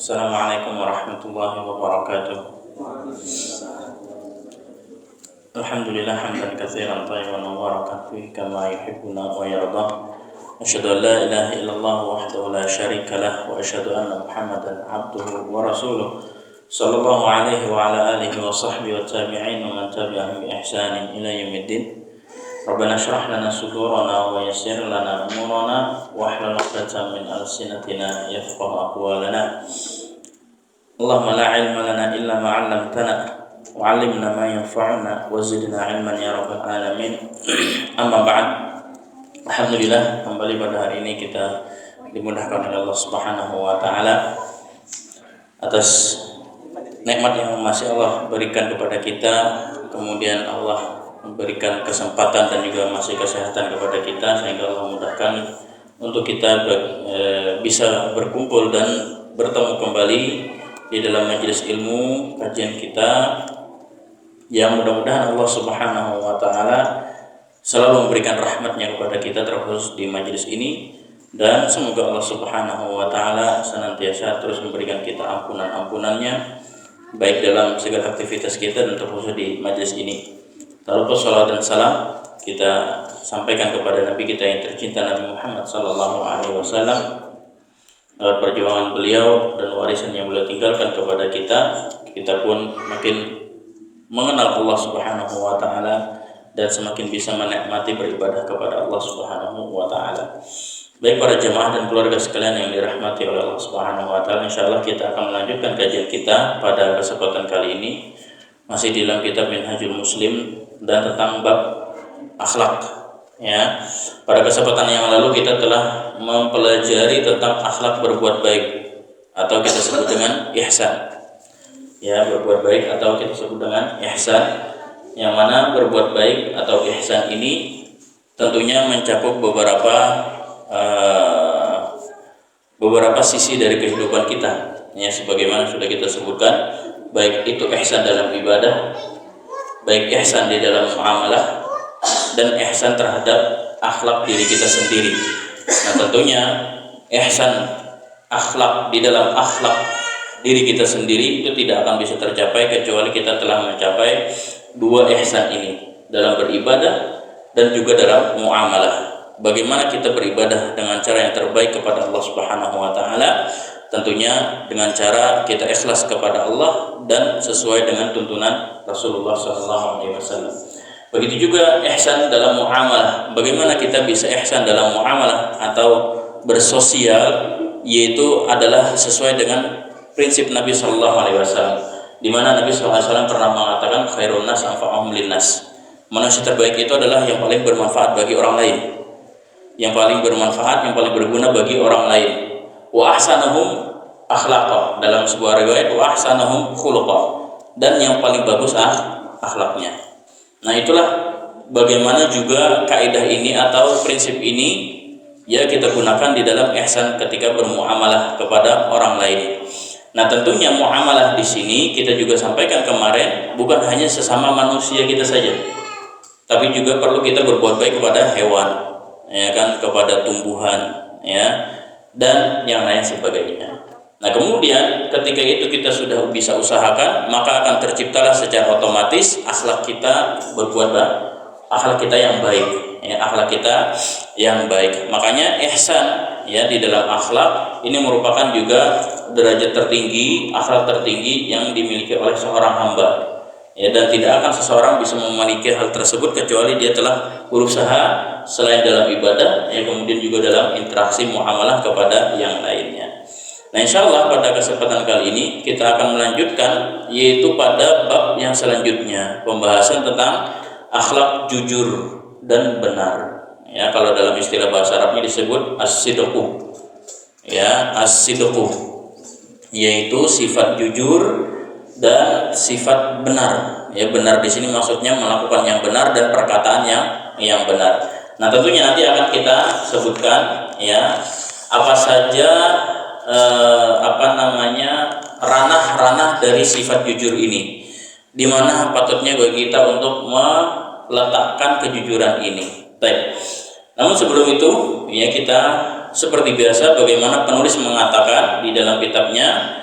Assalamualaikum warahmatullahi wabarakatuh. Alhamdulillah hamdan katsiran thayyiban mubarakan fihi kama yuhibbuna wa yarda. Asyhadu an la ilaha illallah wahdahu la syarika lah wa asyhadu anna Muhammadan abduhu wa rasuluh. Sallallahu alaihi wa ala alihi wa sahbihi wa tabi'in wa man tabi'ahum bi ihsanin ila yaumiddin. Rabbana shrah lana sudurana wa yassir lana umurana wahlul 'uqdatam min alsinatina yafqahu aqwalana. Allahumma la ilma lana illa ma 'allamtana wa 'allimna ma yanfa'una wa zidna 'ilman ya rabbal alamin. Amma ba'd. Alhamdulillah, kembali pada hari ini kita dimudahkan oleh Allah Subhanahu wa taala atas nikmat yang masih Allah berikan kepada kita. Kemudian Allah memberikan kesempatan dan juga masih kesehatan kepada kita, sehingga Allah mudahkan untuk kita bisa berkumpul dan bertemu kembali di dalam majelis ilmu kajian kita, yang mudah-mudahan Allah Subhanahu wa taala selalu memberikan rahmatnya kepada kita terkhusus di majelis ini, dan semoga Allah Subhanahu wa taala senantiasa terus memberikan kita ampunan-ampunannya baik dalam segala aktivitas kita dan terkhusus di majelis ini. Tak lupa salawat dan salam kita sampaikan kepada Nabi kita yang tercinta, Nabi Muhammad SAW, lewat perjuangan beliau dan warisan yang beliau tinggalkan kepada kita. Kita pun makin mengenal Allah Subhanahu wa taala dan semakin bisa menikmati beribadah kepada Allah Subhanahu wa taala. Baik para jemaah dan keluarga sekalian yang dirahmati oleh Allah Subhanahu wa taala, insyaallah kita akan melanjutkan kajian kita pada kesempatan kali ini masih di dalam kitab Minhajul Muslim dan tentang bab akhlak. Ya, pada kesempatan yang lalu kita telah mempelajari tentang akhlak berbuat baik atau kita sebut dengan ihsan. Ya, berbuat baik atau kita sebut dengan ihsan, yang mana berbuat baik atau ihsan ini tentunya mencakup beberapa sisi dari kehidupan kita. Ya, sebagaimana sudah kita sebutkan, baik itu ihsan dalam ibadah, baik ihsan di dalam muamalah, dan ihsan terhadap akhlak diri kita sendiri. Nah, tentunya ihsan akhlak di dalam akhlak diri kita sendiri itu tidak akan bisa tercapai kecuali kita telah mencapai dua ihsan ini dalam beribadah dan juga dalam muamalah. Bagaimana kita beribadah dengan cara yang terbaik kepada Allah Subhanahu wa taala? Tentunya dengan cara kita ikhlas kepada Allah dan sesuai dengan tuntunan Rasulullah SAW. Begitu juga ihsan dalam muamalah. Bagaimana kita bisa ihsan dalam muamalah atau bersosial, yaitu adalah sesuai dengan prinsip Nabi SAW, di mana Nabi SAW pernah mengatakan khairun nas anfa'uhum linnas. Manusia terbaik itu adalah yang paling bermanfaat bagi orang lain, yang paling bermanfaat, yang paling berguna bagi orang lain. Wa ahsanuhum akhlaqa, dalam sebuah riwayat wa ahsanuhum khuluqa, dan yang paling bagus akhlaknya. Nah, itulah bagaimana juga kaidah ini atau prinsip ini ya kita gunakan di dalam ihsan ketika bermuamalah kepada orang lain. Nah, tentunya muamalah di sini kita juga sampaikan kemarin bukan hanya sesama manusia kita saja, tapi juga perlu kita berbuat baik kepada hewan, ya kan, kepada tumbuhan, ya, dan yang lain sebagainya. Nah, kemudian ketika itu kita sudah bisa usahakan, maka akan terciptalah secara otomatis akhlak kita akhlak kita yang baik, ya, akhlak kita yang baik. Makanya ihsan ya di dalam akhlak ini merupakan juga derajat tertinggi, akhlak tertinggi yang dimiliki oleh seorang hamba. Ya, dan tidak akan seseorang bisa memiliki hal tersebut kecuali dia telah berusaha selain dalam ibadah, ya, kemudian juga dalam interaksi muamalah kepada yang lainnya. Nah, insyaallah pada kesempatan kali ini kita akan melanjutkan, yaitu pada bab yang selanjutnya, pembahasan tentang akhlak jujur dan benar. Ya, kalau dalam istilah bahasa Arabnya disebut as-sidqu. Ya, as-sidqu, yaitu sifat jujur dan sifat benar. Ya, benar di sini maksudnya melakukan yang benar dan perkataan yang benar. Nah, tentunya nanti akan kita sebutkan ya apa saja ranah-ranah dari sifat jujur ini, di mana patutnya bagi kita untuk meletakkan kejujuran ini. Baik. Namun sebelum itu ya kita seperti biasa bagaimana penulis mengatakan di dalam kitabnya,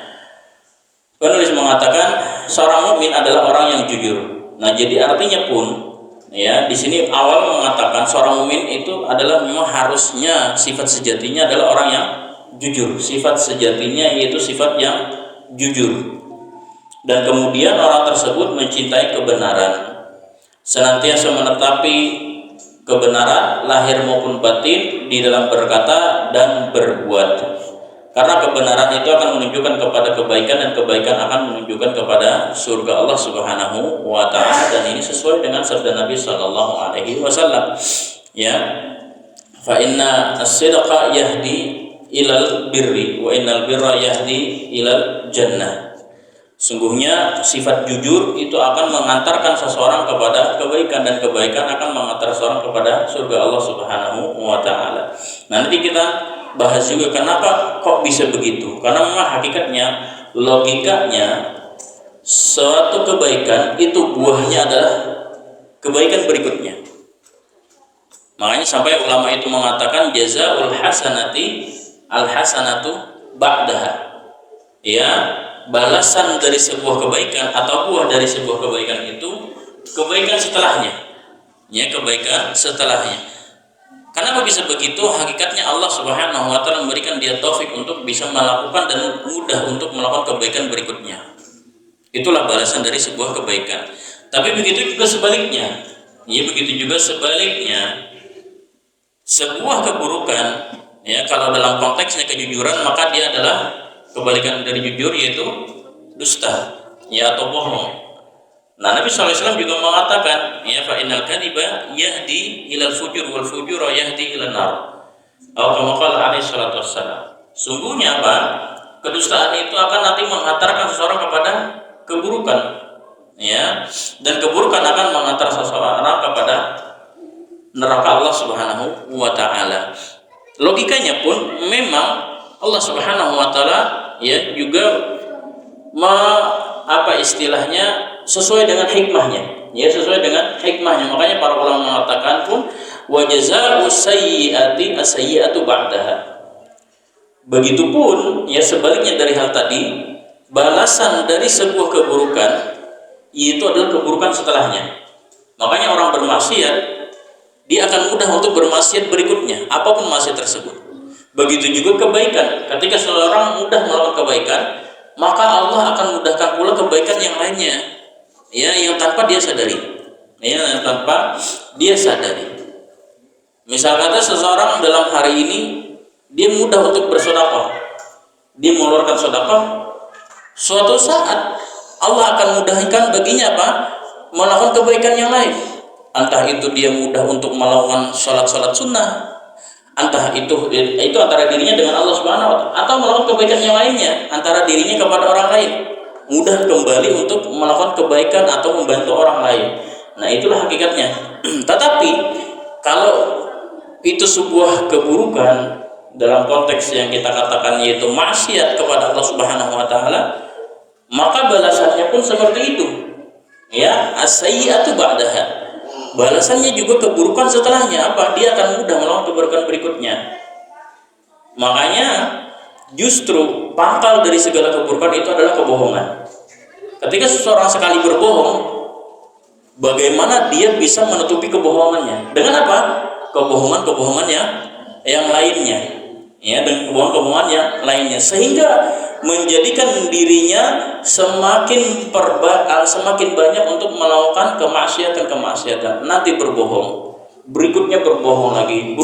Penulis mengatakan seorang mukmin adalah orang yang jujur. Nah, jadi artinya pun ya di sini awal mengatakan seorang mukmin itu adalah memang harusnya sifat sejatinya adalah orang yang jujur. Sifat sejatinya yaitu sifat yang jujur. Dan kemudian orang tersebut mencintai kebenaran, senantiasa menetapi kebenaran lahir maupun batin di dalam berkata dan berbuat. Karena kebenaran itu akan menunjukkan kepada kebaikan dan kebaikan akan menunjukkan kepada surga Allah Subhanahu wa taala, dan ini sesuai dengan sabda Nabi sallallahu alaihi wasallam. Ya. Fa inna as-sidqa yahdi ilal birri wa innal birra yahdi ilal jannah. Sungguhnya sifat jujur itu akan mengantarkan seseorang kepada kebaikan dan kebaikan akan mengantar seseorang kepada surga Allah Subhanahu wa taala. Nah, nanti kita bahas juga kenapa kok bisa begitu. Karena memang hakikatnya, logikanya suatu kebaikan itu buahnya adalah kebaikan berikutnya. Makanya sampai ulama itu mengatakan jazaul hasanati al hasanatu ba'daha. Ya, balasan dari sebuah kebaikan atau buah dari sebuah kebaikan itu kebaikan setelahnya. Ya, kebaikan setelahnya. Kenapa bisa begitu? Hakikatnya Allah Subhanahu wa taala memberikan dia taufik untuk bisa melakukan dan mudah untuk melakukan kebaikan berikutnya. Itulah balasan dari sebuah kebaikan. Tapi begitu juga sebaliknya. Ya, begitu juga sebaliknya. Sebuah keburukan, ya, kalau dalam konteksnya kejujuran, maka dia adalah kebalikan dari jujur, yaitu dusta, ya, atau bohong. Nah, Nabi SAW juga mengatakan, ya, fa innal kadhiba yahdi ilal fujur wal fujura yahdi ilan nar. Atau kama qala alaihi salatu wassalam. Sungguhnya apa? Kedustaan itu akan nanti menghantarkan seseorang kepada keburukan, ya, dan keburukan akan mengantar seseorang kepada neraka Allah Subhanahu wa taala. Logikanya pun memang Allah Subhanahu wa taala ya juga istilahnya sesuai dengan hikmahnya. Ya, sesuai dengan hikmahnya. Makanya para ulama mengatakan pun wa jazaa'u sayyi'ati as-sayyi'atu ba'daha. Begitupun ya sebaliknya dari hal tadi, balasan dari sebuah keburukan itu adalah keburukan setelahnya. Makanya orang bermaksiat dia akan mudah untuk bermaksiat berikutnya, apapun maksiat tersebut. Begitu juga kebaikan. Ketika seseorang mudah melakukan kebaikan, maka Allah akan mudahkan pula kebaikan yang lainnya, ya, yang tanpa dia sadari, ya, yang tanpa dia sadari. Misal kata seseorang dalam hari ini dia mudah untuk bersedekah, dia mengeluarkan sedekah, suatu saat Allah akan mudahkan baginya apa? Melakukan kebaikan yang lain. Entah itu dia mudah untuk melakukan sholat sunnah, entah itu antara dirinya dengan Allah Subhanahu wa taala, atau melakukan kebaikan yang lainnya antara dirinya kepada orang lain, mudah kembali untuk melakukan kebaikan atau membantu orang lain. Nah, itulah hakikatnya. Tetapi kalau itu sebuah keburukan dalam konteks yang kita katakan yaitu maksiat kepada Allah Subhanahu wa taala, maka balasannya pun seperti itu. Ya, as-sayyi'atu ba'daha. Balasannya juga keburukan setelahnya. Apa? Dia akan mudah melakukan keburukan berikutnya. Makanya justru pangkal dari segala keburukan itu adalah kebohongan. Ketika seseorang sekali berbohong, bagaimana dia bisa menutupi kebohongannya? Dengan apa? Kebohongan yang lainnya. Ya, dengan kebohongan yang lainnya, sehingga menjadikan dirinya semakin banyak untuk melakukan kemaksiatan. Nanti berbohong, berikutnya berbohong lagi,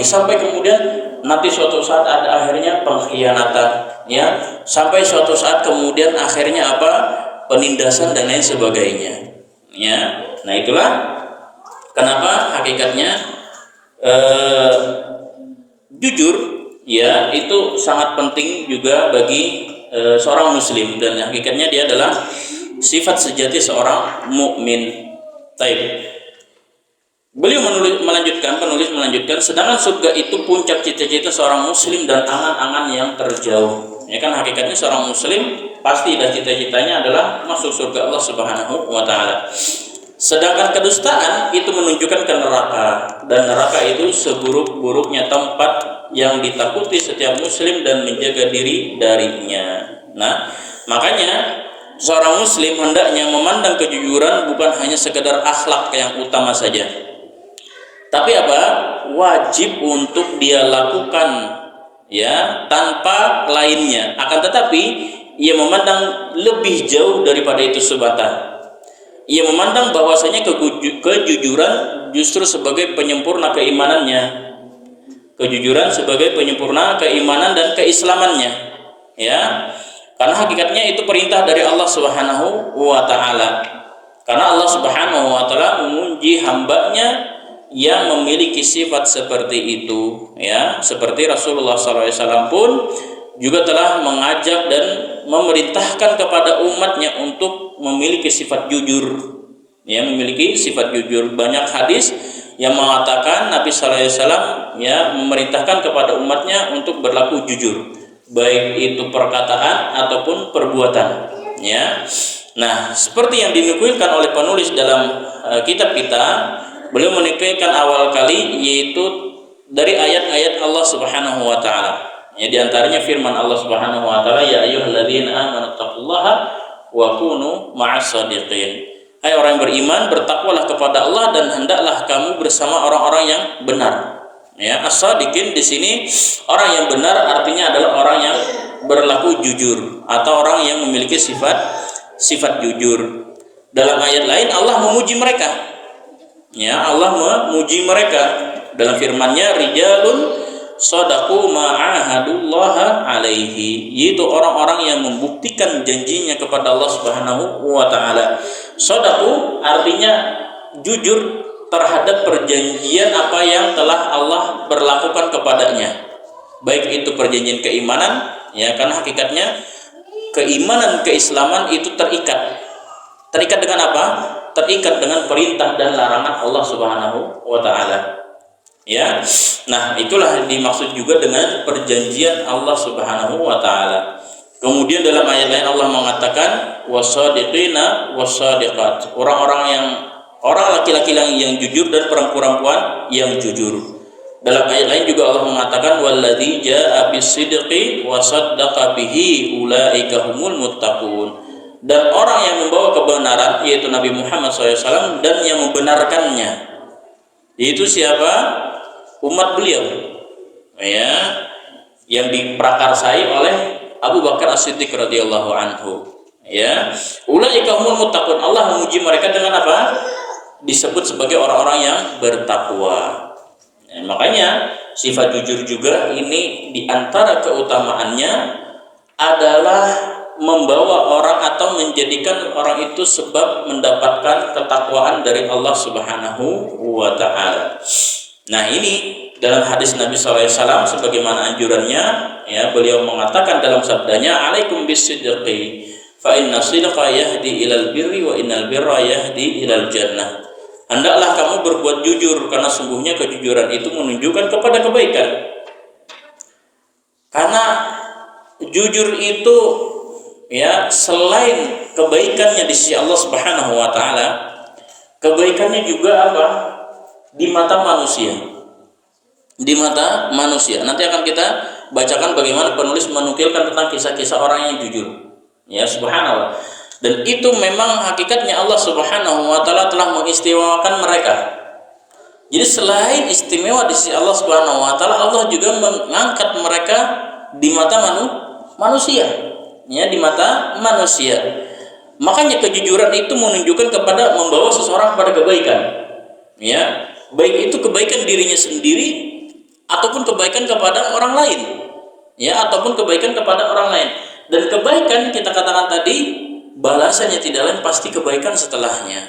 sampai kemudian nanti suatu saat ada akhirnya pengkhianatan, ya, sampai suatu saat kemudian akhirnya apa? Penindasan dan lain sebagainya. Ya, nah itulah kenapa hakikatnya jujur, ya, itu sangat penting juga bagi seorang muslim, dan hakikatnya dia adalah sifat sejati seorang mukmin. Taib. Penulis melanjutkan, sedangkan surga itu puncak cita-cita seorang muslim dan angan-angan yang terjauh. Ya kan, hakikatnya seorang muslim pasti dan cita-citanya adalah masuk surga Allah Subhanahu wa taala. Sedangkan kedustaan itu menunjukkan ke neraka, dan neraka itu seburuk-buruknya tempat yang ditakuti setiap muslim dan menjaga diri darinya. Nah, Makanya seorang muslim hendaknya memandang kejujuran bukan hanya sekedar akhlak yang utama saja, tapi apa? Wajib untuk dia lakukan ya tanpa lainnya. Akan tetapi ia memandang lebih jauh daripada itu semata. Ia memandang bahwasanya kejujuran justru sebagai penyempurna keimanannya. Kejujuran sebagai penyempurna keimanan dan keislamannya. Ya. Karena hakikatnya itu perintah dari Allah Subhanahu wa taala. Karena Allah Subhanahu wa taala memuji hambanya yang memiliki sifat seperti itu, ya. Seperti Rasulullah SAW pun juga telah mengajak dan memerintahkan kepada umatnya untuk memiliki sifat jujur, ya, memiliki sifat jujur. Banyak hadis yang mengatakan Nabi SAW ya memerintahkan kepada umatnya untuk berlaku jujur, baik itu perkataan ataupun perbuatan, ya. Nah, seperti yang dinukilkan oleh penulis dalam kitab kita, beliau menukilkan awal kali yaitu dari ayat-ayat Allah Subhanahu wa taala. Ya, di antaranya firman Allah Subhanahu wa taala, ya ayyuhalladzina amanu taqullaha wa kunu ma'as shadiqin. Hai orang yang beriman, bertakwalah kepada Allah dan hendaklah kamu bersama orang-orang yang benar. Ya, as-shadiqin di sini orang yang benar artinya adalah orang yang berlaku jujur atau orang yang memiliki sifat jujur. Dalam ayat lain Allah memuji mereka. Ya, Allah memuji mereka dalam firman-Nya, rijalun shadaqu ma'ahadullaha alaihi, yaitu orang-orang yang membuktikan janjinya kepada Allah Subhanahu wa taala. Shadaqu artinya jujur terhadap perjanjian apa yang telah Allah berlakukan kepadanya, baik itu perjanjian keimanan, ya, karena hakikatnya keimanan keislaman itu terikat dengan apa? Terikat dengan perintah dan larangan Allah Subhanahu wa taala. Ya. Nah, itulah dimaksud juga dengan perjanjian Allah Subhanahu wa taala. Kemudian dalam ayat lain Allah mengatakan wasadiqina wasadiqat, orang laki-laki yang jujur dan perempuan yang jujur. Dalam ayat lain juga Allah mengatakan walladzi jaa'a bis-sidqi wa saddaqa bihi ulaika humul muttaqun. Dan orang yang membawa kebenaran yaitu Nabi Muhammad SAW dan yang membenarkannya, yaitu siapa? Umat beliau, ya, yang diprakarsai oleh Abu Bakar As-Siddiq radhiyallahu anhu, ya. Ulaika humul muttaqun. Allah memuji mereka dengan apa? Disebut sebagai orang-orang yang bertakwa. Ya, makanya sifat jujur juga ini diantara keutamaannya adalah membawa orang atau menjadikan orang itu sebab mendapatkan ketakwaan dari Allah Subhanahu wa taala. Nah, ini dalam hadis Nabi SAW sebagaimana anjurannya, ya, beliau mengatakan dalam sabdanya, alaikum bis-sidqi fa inna sidqa yahdi ilal birri wa innal birra yahdi ilal jannah. Hendaklah kamu berbuat jujur karena sungguhnya kejujuran itu menunjukkan kepada kebaikan. Karena jujur itu, ya, selain kebaikannya di sisi Allah Subhanahu wa taala, kebaikannya juga apa? Di mata manusia. Di mata manusia. Nanti akan kita bacakan bagaimana penulis menukilkan tentang kisah-kisah orang yang jujur. Ya, subhanallah. Dan itu memang hakikatnya Allah Subhanahu wa taala telah mengistimewakan mereka. Jadi selain istimewa di sisi Allah Subhanahu wa taala, Allah juga mengangkat mereka di mata manusia. Ya, di mata manusia. Makanya kejujuran itu menunjukkan kepada membawa seseorang kepada kebaikan. Ya, baik itu kebaikan dirinya sendiri ataupun kebaikan kepada orang lain, ya, ataupun kebaikan kepada orang lain. Dan kebaikan kita katakan tadi balasannya tidak lain pasti kebaikan setelahnya,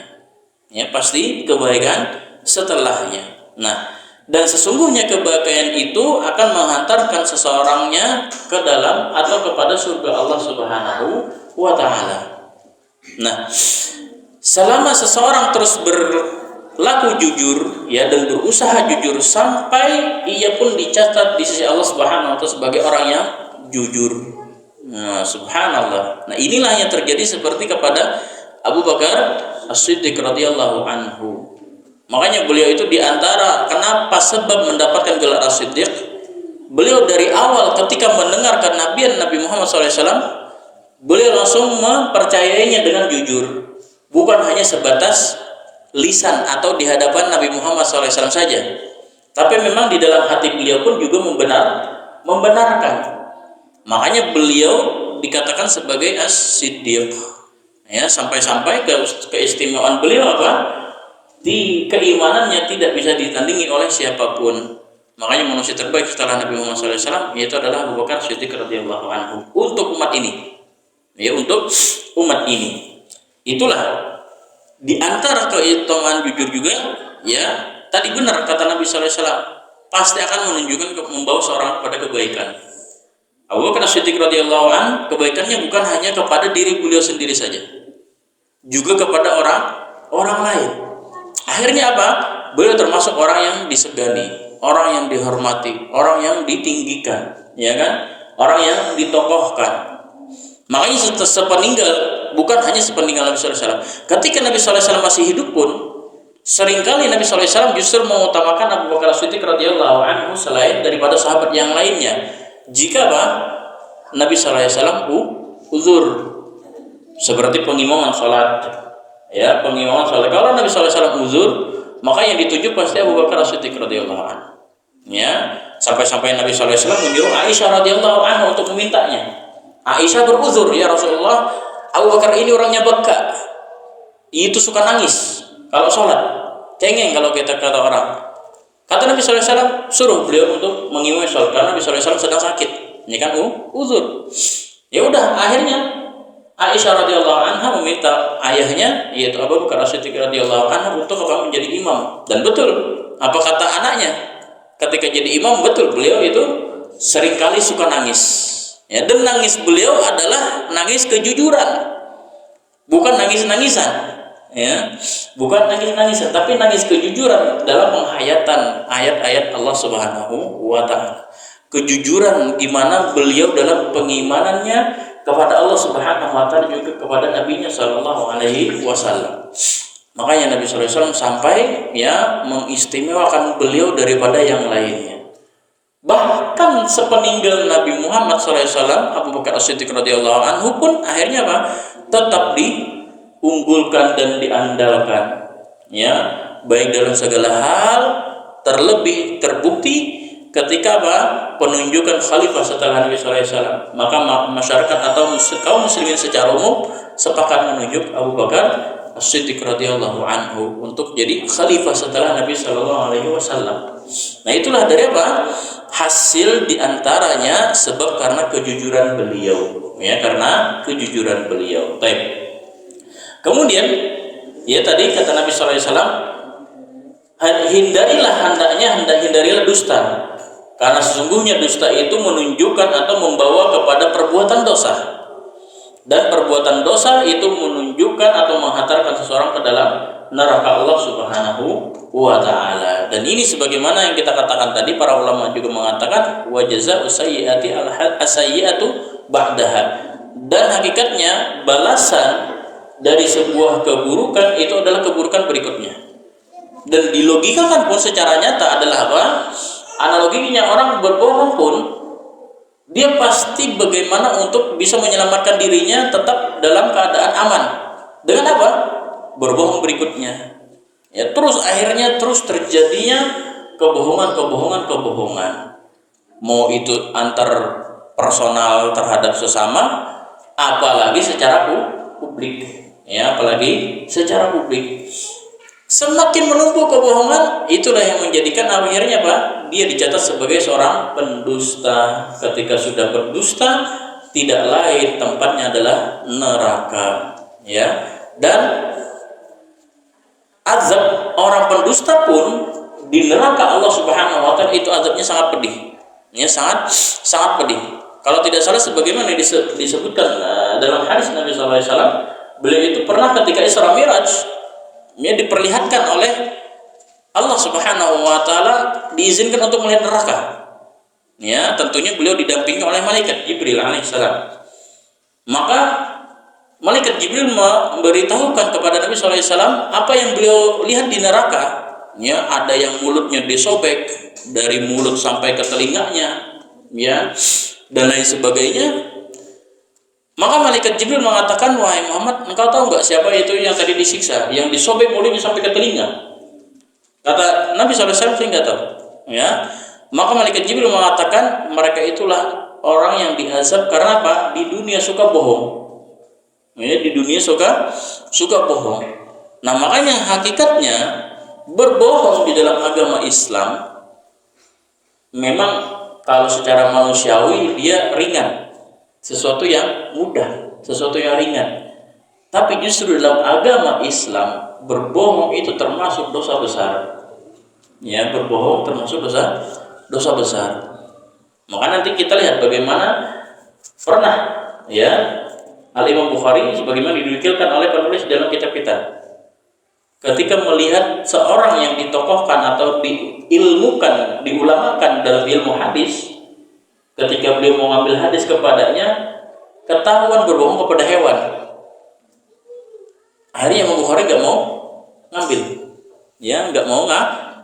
ya, pasti kebaikan setelahnya. Nah, dan sesungguhnya kebaikan itu akan menghantarkan seseorangnya ke dalam atau kepada surga Allah Subhanahu wa taala. Nah, selama seseorang terus berlaku jujur, ya, dan berusaha jujur sampai ia pun dicatat di sisi Allah Subhanahu wa taala sebagai orang yang jujur. Nah, subhanallah. Nah, inilah yang terjadi seperti kepada Abu Bakar As-Siddiq radhiyallahu anhu. Makanya beliau itu diantara kenapa sebab mendapatkan gelar As-Siddiq, beliau dari awal ketika mendengar kenabian Nabi Muhammad SAW, beliau langsung mempercayainya dengan jujur, bukan hanya sebatas lisan atau di hadapan Nabi Muhammad SAW saja, tapi memang di dalam hati beliau pun juga membenarkan. Makanya beliau dikatakan sebagai as-siddiq, ya, sampai-sampai keistimewaan beliau apa? Di keimanannya tidak bisa ditandingi oleh siapapun. Makanya manusia terbaik setelah Nabi Muhammad SAW yaitu adalah Abu Bakar Siddiq radhiyallahu anhu untuk umat ini. Ya, untuk umat ini. Itulah di antara keutamaan jujur juga, ya, tadi benar kata Nabi SAW, pasti akan menunjukkan membawa seorang kepada kebaikan. Abu Bakar Siddiq radhiyallahu anhu kebaikannya bukan hanya kepada diri beliau sendiri saja, juga kepada orang lain. Akhirnya apa? Beliau termasuk orang yang disegani, orang yang dihormati, orang yang ditinggikan, ya kan? Orang yang ditokohkan. Makanya sepeninggal, bukan hanya sepeninggal Nabi SAW, ketika Nabi SAW masih hidup pun, seringkali Nabi SAW justru mengutamakan Abu Bakar Siddiq radhiyallahu anhu selain daripada sahabat yang lainnya. Jika apa? Nabi SAW uzur, seperti pengimaman sholat, ya, pengimaman sholat. Kalau Nabi SAW uzur, maka yang ditunjuk pasti Abu Bakar Siddiq radhiyallahu anhu. Ya, sampai-sampai Nabi SAW menyuruh Aisyah radhiyallahu anha untuk memintanya. Aisyah beruzur, ya Rasulullah, Abu Bakar ini orangnya beka, itu suka nangis kalau sholat, cengeng kalau kita kata orang. Kata Nabi SAW, suruh beliau untuk mengimami sholat karena Nabi SAW sedang sakit, ini kan uzur. Ya udah, akhirnya Aisyah radhiyallahu anha meminta ayahnya yaitu Abu Bakar Siddiq radhiyallahu anhu untuk menjadi imam. Dan betul apa kata anaknya ketika jadi imam, betul beliau itu seringkali suka nangis. Ya, dan nangis beliau adalah nangis kejujuran, bukan nangis-nangisan, ya, bukan nangis-nangisan, tapi nangis kejujuran dalam penghayatan ayat-ayat Allah Subhanahu wa Ta'ala. Kejujuran gimana beliau dalam pengimanannya kepada Allah Subhanahu wa Ta'ala, juga kepada Nabi-Nya Shallallahu Alaihi Wasallam. Makanya Nabi SAW sampai, ya, mengistimewakan beliau daripada yang lainnya. Bahkan sepeninggal Nabi Muhammad SAW, Abu Bakar As-Siddiq radhiyallahu anhu pun akhirnya apa? Tetap diunggulkan dan diandalkan, ya, baik dalam segala hal, terlebih terbukti ketika apa? Penunjukan khalifah setelah Nabi SAW. Maka masyarakat atau kaum muslimin secara umum sepakat menunjuk Abu Bakar As-Siddiq radhiyallahu anhu untuk jadi khalifah setelah Nabi Sallallahu Alaihi Wasallam. Nah, itulah dari apa? Hasil diantaranya sebab karena kejujuran beliau, ya, karena kejujuran beliau. Baik. Kemudian, ya, tadi kata Nabi SAW, hindarilah dusta, karena sesungguhnya dusta itu menunjukkan atau membawa kepada perbuatan dosa. Dan perbuatan dosa itu menunjukkan atau menghantarkan seseorang ke dalam neraka Allah Subhanahu wa Ta'ala. Dan ini sebagaimana yang kita katakan tadi, para ulama juga mengatakan wa jazaa'u sayyi'ati as-sayyi'atu ba'daha. Dan hakikatnya balasan dari sebuah keburukan itu adalah keburukan berikutnya. Dan dilogikakan pun secara nyata adalah apa? Analoginya orang berbohong pun dia pasti bagaimana untuk bisa menyelamatkan dirinya tetap dalam keadaan aman. Dengan apa? Berbohong berikutnya. Ya, terus akhirnya terus terjadinya kebohongan. Mau itu antar personal terhadap sesama, apalagi secara publik. Ya, apalagi secara publik. Semakin menumpuk kebohongan, itulah yang menjadikan akhirnya Pak, dia dicatat sebagai seorang pendusta. Ketika sudah berdusta, tidak lain tempatnya adalah neraka, ya. Dan azab orang pendusta pun di neraka Allah Subhanahu wa Ta'ala itu azabnya sangat pedih. Ya, sangat pedih. Kalau tidak salah sebagaimana disebutkan dalam hadis Nabi sallallahu alaihi wasallam, beliau itu pernah ketika Isra Mi'raj, dia diperlihatkan oleh Allah Subhanahu wa Ta'ala, diizinkan untuk melihat neraka. Ya, tentunya beliau didampingi oleh malaikat Jibril alaihissalam. Maka malaikat Jibril memberitahukan kepada Nabi sallallahu alaihi wasallam apa yang beliau lihat di neraka. Ya, ada yang mulutnya disobek dari mulut sampai ke telinganya, ya, dan lain sebagainya. Maka malaikat Jibril mengatakan, wahai Muhammad, engkau tahu nggak siapa itu yang tadi disiksa, yang disobek mulutnya sampai ke telinga? Kata Nabi SAW, saya nggak tahu. Ya, maka malaikat Jibril mengatakan mereka itulah orang yang diazab karena apa? Di dunia suka bohong. Ya, di dunia suka bohong. Nah, makanya hakikatnya berbohong di dalam agama Islam memang kalau secara manusiawi dia ringan, sesuatu yang mudah, sesuatu yang ringan. Tapi justru dalam agama Islam berbohong itu termasuk dosa besar. Ya, berbohong termasuk dosa besar. Maka nanti kita lihat bagaimana pernah ya Al-Imam Bukhari sebagaimana dinukilkan oleh penulis dalam kitab kita, ketika melihat seorang yang ditokohkan atau diilmukan, diulamakan dalam ilmu hadis, ketika beliau mau ngambil hadis kepadanya ketahuan berbohong kepada hewan. Akhirnya Imam Bukhari nggak mau ngambil, ya nggak mau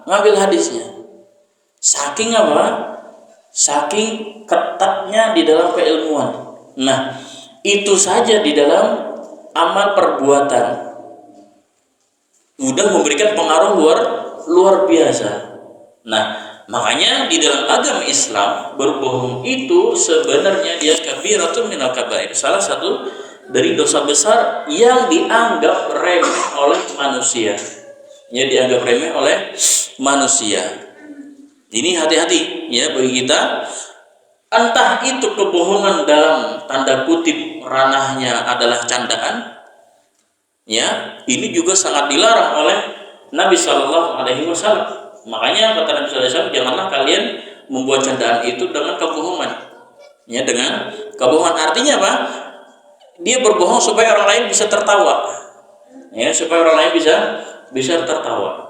ngambil hadisnya. Saking apa? Saking ketatnya di dalam keilmuan. Nah, itu saja di dalam amal perbuatan udah memberikan pengaruh luar biasa. Nah, makanya di dalam agama Islam berbohong itu sebenarnya dia kabiratun minal kabair, salah satu dari dosa besar yang dianggap remeh oleh manusia. Ya, dianggap remeh oleh manusia. Ini hati-hati ya bagi kita. Entah itu kebohongan dalam tanda kutip ranahnya adalah candaan, ya ini juga sangat dilarang oleh Nabi Shallallahu Alaihi Wasallam. Makanya kata Nabi Sallallahu Alaihi Wasallam, janganlah kalian membuat candaan itu dengan kebohongan. Ya, dengan kebohongan artinya apa? Dia berbohong supaya orang lain bisa tertawa. Ya, supaya orang lain bisa tertawa.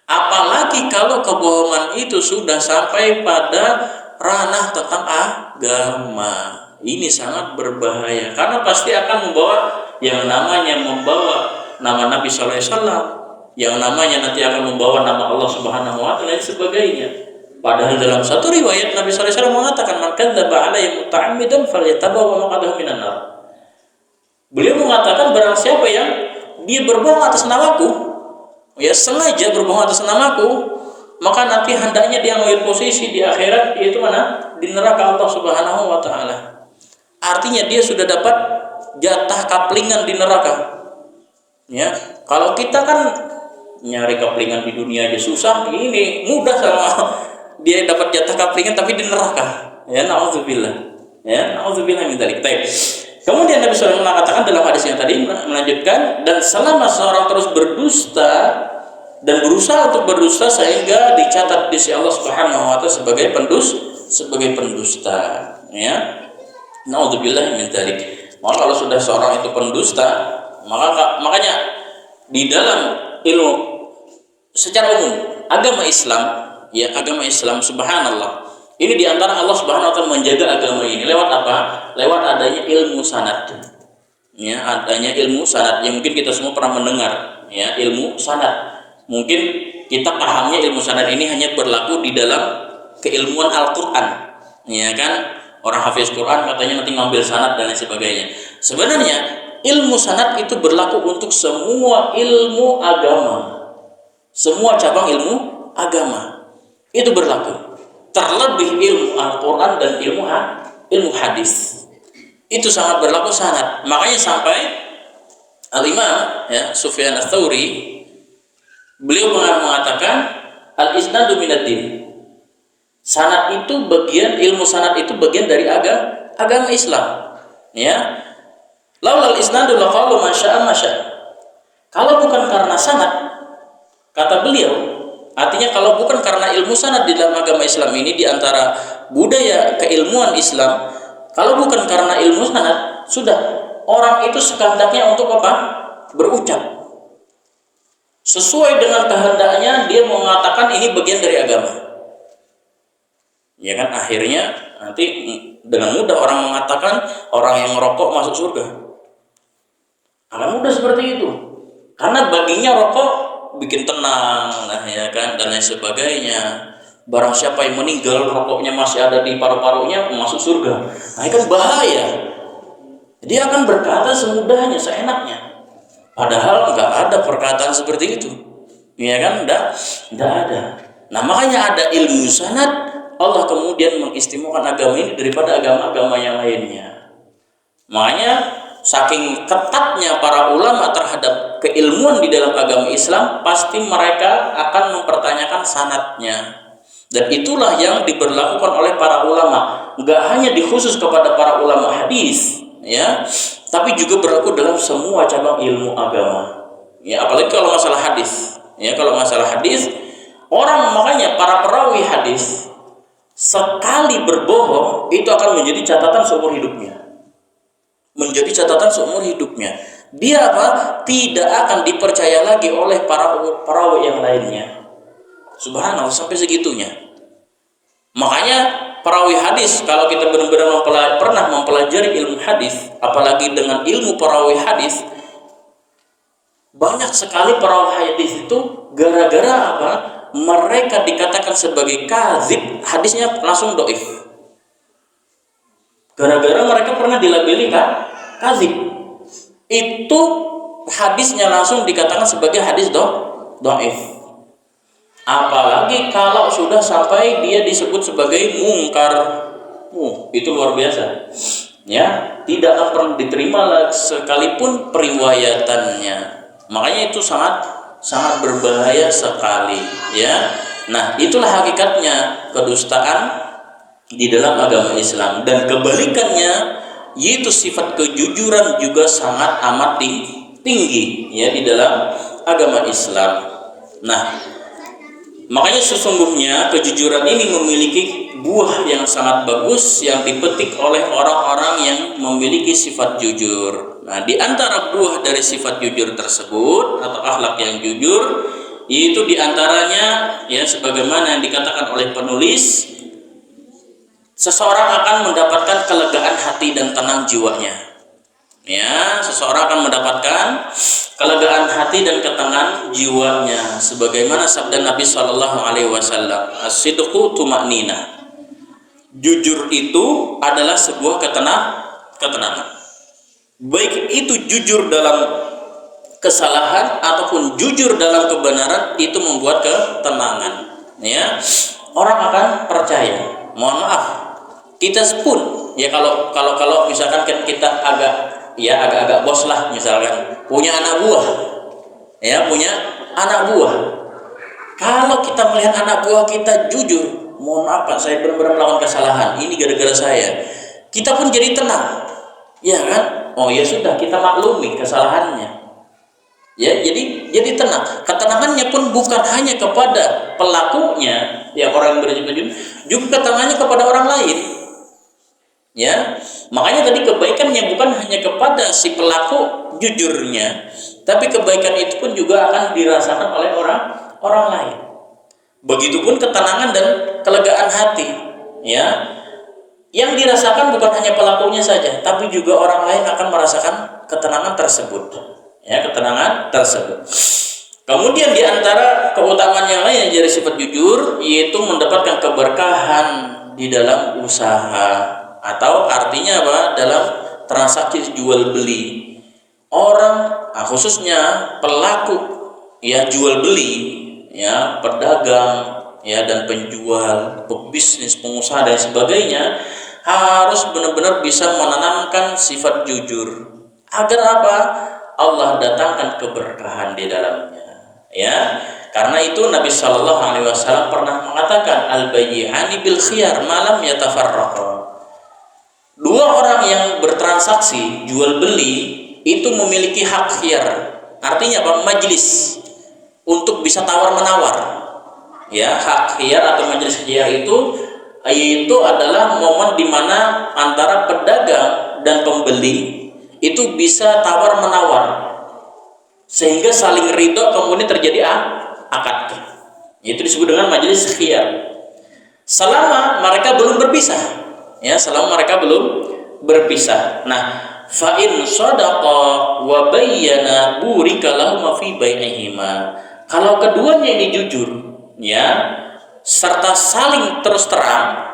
Apalagi kalau kebohongan itu sudah sampai pada ranah tentang agama, ini sangat berbahaya karena pasti akan membawa yang namanya membawa nama Nabi Sallallahu Alaihi Wasallam, yang namanya nanti akan membawa nama Allah Subhanahu Wa Taala dan sebagainya. Padahal dalam satu riwayat Nabi Sallallahu Alaihi Wasallam mengatakan, "Man kadzdzaba alayya muta'ammidan falyatabawwa maq'adahu minan nar." Beliau mengatakan barang siapa yang dia berbohong atas namaku, ya sengaja berbohong atas namaku, maka nanti hendaknya dia mengambil posisi di akhirat, yaitu mana? Di neraka Allah Subhanahu Wa Taala. Artinya dia sudah dapat jatah kaplingan di neraka. Ya, kalau kita kan nyari kaplingan di dunia aja susah, ini mudah sama dia dapat jatah kaplingan tapi di neraka. Ya, naudzubillah. Ya, naudzubillah min dzalik. Kemudian Nabi SAW mengatakan dalam hadis yang tadi melanjutkan, dan selama seorang terus berdusta dan berusaha untuk berdusta sehingga dicatat di sisi Allah Subhanahu Wa Taala sebagai pendusta, ya. Naudzubillah min dzalik. Maka kalau sudah seorang itu pendusta, makanya di dalam ilmu secara umum agama Islam, ya agama Islam subhanallah, ini diantara Allah Subhanahu Wa Taala menjaga agama ini lewat apa? Lewat adanya ilmu sanad. Ya, adanya ilmu sanad yang mungkin kita semua pernah mendengar, ya, ilmu sanad. Mungkin kita pahamnya ilmu sanad ini hanya berlaku di dalam keilmuan Al-Qur'an. Ya kan? Orang hafiz Quran katanya nanti ngambil sanad dan lain sebagainya. Sebenarnya ilmu sanad itu berlaku untuk semua ilmu agama. Semua cabang ilmu agama itu berlaku. Terlebih ilmu Al-Quran dan ilmu hadis. Itu sangat berlaku sanad. Makanya sampai Al-Imam ya, Sufyan Ats-Tsauri beliau mengatakan al-isnadu minad-din. Sanad itu bagian, ilmu sanad itu bagian dari agama Islam. Ya. Laulal isnadu laqalu ma syaa ma syaa. Kalau bukan karena sanad, kata beliau, artinya kalau bukan karena ilmu sanad di dalam agama Islam ini, di antara budaya keilmuan Islam, kalau bukan karena ilmu sanad, sudah orang itu sekandaknya untuk apa? Berucap sesuai dengan kehendaknya, dia mengatakan ini bagian dari agama. Ya kan, akhirnya nanti dengan mudah orang mengatakan orang yang merokok masuk surga. Akan mudah seperti itu. Karena baginya rokok bikin tenang, nah ya kan, dan lain sebagainya. Barang siapa yang meninggal rokoknya masih ada di paru-parunya masuk surga. Nah, ini kan bahaya. Dia akan berkata semudahnya, seenaknya. Padahal nggak ada perkataan seperti itu. Ya kan? Nggak ada. Nah, makanya ada ilmu sanad. Allah kemudian mengistimewakan agama ini daripada agama-agama yang lainnya. Makanya saking ketatnya para ulama terhadap keilmuan di dalam agama Islam, pasti mereka akan mempertanyakan sanadnya. Dan itulah yang diberlakukan oleh para ulama. Nggak hanya dikhusus kepada para ulama hadis, ya, tapi juga berlaku dalam semua cabang ilmu agama. Ya, apalagi kalau masalah hadis. Ya, kalau masalah hadis, makanya para perawi hadis sekali berbohong itu akan menjadi catatan seumur hidupnya. Menjadi catatan seumur hidupnya. Dia tidak akan dipercaya lagi oleh para perawi yang lainnya. Subhanallah, sampai segitunya. Makanya perawi hadis, kalau kita benar-benar pernah mempelajari ilmu hadis, apalagi dengan ilmu perawi hadis, banyak sekali perawi hadis itu gara-gara mereka dikatakan sebagai kadzib, hadisnya langsung dhaif. Gara-gara mereka pernah dilabeli kadzib, itu hadisnya langsung dikatakan sebagai hadis dhaif. Apalagi kalau sudah sampai dia disebut sebagai mungkar, itu luar biasa. Ya, tidak akan pernah diterima sekalipun periwayatannya. Makanya itu sangat berbahaya sekali, ya. Nah, itulah hakikatnya kedustaan di dalam agama Islam, dan kebalikannya yaitu sifat kejujuran juga sangat amat tinggi, ya, di dalam agama Islam. Nah, makanya sesungguhnya kejujuran ini memiliki buah yang sangat bagus yang dipetik oleh orang-orang yang memiliki sifat jujur. Nah, di antara buah dari sifat jujur tersebut atau akhlak yang jujur, yaitu di antaranya, ya, sebagaimana yang dikatakan oleh penulis, seseorang akan mendapatkan kelegaan hati dan tenang jiwanya. Ya, seseorang akan mendapatkan kelegaan hati dan ketenangan jiwanya, sebagaimana sabda Nabi Shallallahu Alaihi Wasallam, as-sidqu tuma'ninah. Jujur itu adalah sebuah ketenangan. Baik itu jujur dalam kesalahan ataupun jujur dalam kebenaran, itu membuat ketenangan. Ya, orang akan percaya. Mohon maaf, kita pun, ya, kalau misalkan kita agak bos lah, misalkan punya anak buah, ya, kalau kita melihat anak buah kita jujur, mohon maaf Pak, saya benar-benar melakukan kesalahan, ini gara-gara saya, kita pun jadi tenang, ya kan? Oh ya sudah, kita maklumi kesalahannya, ya, jadi tenang. Ketenangannya pun bukan hanya kepada pelakunya, ya, orang yang berjujur, juga ketenangannya kepada orang lain. Ya, makanya tadi kebaikannya bukan hanya kepada si pelaku jujurnya, tapi kebaikan itu pun juga akan dirasakan oleh orang lain. Begitupun ketenangan dan kelegaan hati, ya, yang dirasakan bukan hanya pelakunya saja, tapi juga orang lain akan merasakan ketenangan tersebut, ya, ketenangan tersebut. Kemudian di antara keutamaan yang lain dari sifat jujur, yaitu mendapatkan keberkahan di dalam usaha, atau artinya dalam transaksi jual beli. Orang, khususnya pelaku, ya, jual beli, ya, pedagang, ya, dan penjual, pebisnis, pengusaha dan sebagainya, harus benar-benar bisa menanamkan sifat jujur agar Allah datangkan keberkahan di dalamnya, ya. Karena itu Nabi Shallallahu Alaihi Wasallam pernah mengatakan, al-bayyani bil khiyar malam yatafarraqa. Dua orang yang bertransaksi jual beli itu memiliki hak khiyar, artinya majlis untuk bisa tawar menawar, ya. Hak khiyar atau majlis khiyar itu adalah momen di mana antara pedagang dan pembeli itu bisa tawar menawar sehingga saling ridho, kemudian terjadi akad. Itu disebut dengan majlis khiyar. Selama mereka belum berpisah. Ya, selama mereka belum berpisah. Nah, fa in shadaqa wa bayyana burika lahum fi bainihima. Kalau keduanya ini jujur, ya, serta saling terus terang,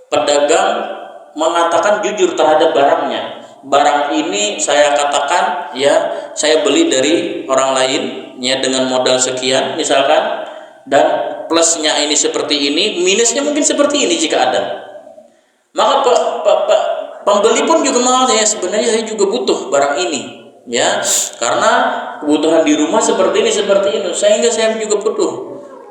pedagang mengatakan jujur terhadap barangnya, barang ini saya katakan ya saya beli dari orang lain ya dengan modal sekian misalkan, dan plusnya ini seperti ini, minusnya mungkin seperti ini jika ada. Maka pembeli pun juga mengatakan ya sebenarnya saya juga butuh barang ini ya, karena kebutuhan di rumah seperti ini sehingga saya juga butuh.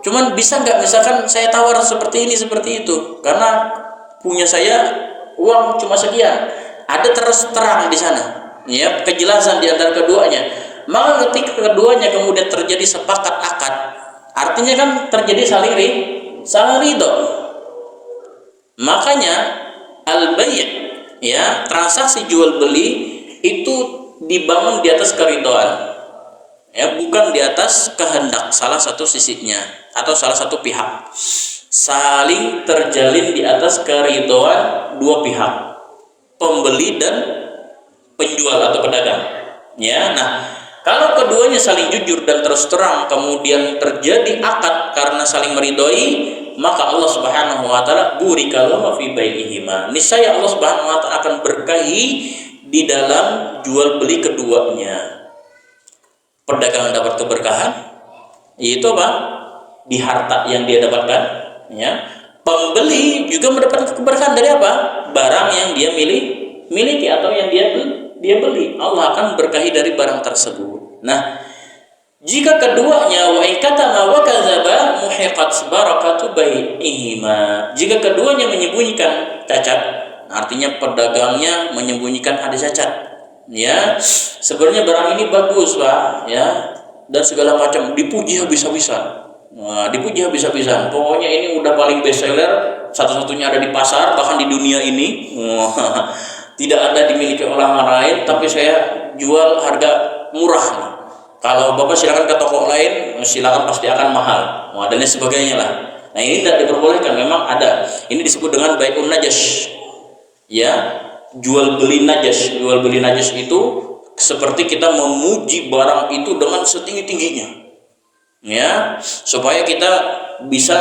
Cuman bisa nggak misalkan saya tawar seperti ini seperti itu, karena punya saya uang cuma sekian. Ada terus terang di sana ya kejelasan di antara keduanya. Maka ketika keduanya kemudian terjadi sepakat akad, artinya kan terjadi saling ridho. Makanya al-bay' ya, transaksi jual beli itu dibangun di atas keridhaan ya, bukan di atas kehendak salah satu sisinya atau salah satu pihak. Saling terjalin di atas keridhaan dua pihak, pembeli dan penjual atau pedagang ya. Nah, kalau keduanya saling jujur dan terus terang kemudian terjadi akad karena saling meridhoi, maka Allah Subhanahu wa taala burika lahum fi bai'ihima, niscaya Allah Subhanahu wa taala akan berkahi di dalam jual beli keduanya. Pedagang dapat keberkahan, yaitu apa? Di harta yang dia dapatkan ya. Pembeli juga mendapatkan keberkahan dari apa? Barang yang dia miliki atau yang dia beli. Allah akan berkahi dari barang tersebut. Nah, jika keduanya wa ikatama wa kadzaba muhiqat barakatu bai'ihima, jika keduanya menyembunyikan cacat, artinya pedagangnya menyembunyikan ada cacat ya, sebenarnya barang ini bagus Pak ya, dan segala macam dipuji habis-habisan. Nah, dipuji habis-habisan, pokoknya ini udah paling best seller, satu-satunya ada di pasar bahkan di dunia ini. Tidak ada dimiliki orang lain, tapi saya jual harga murah nih. Kalau Bapak silakan ke toko lain, silakan pasti akan mahal. Nah, dan lain sebagainya lah. Nah, ini tidak diperbolehkan, memang ada. Ini disebut dengan bai'un najas. Ya, jual beli najas. Jual beli najas itu seperti kita memuji barang itu dengan setinggi-tingginya. Ya, supaya kita bisa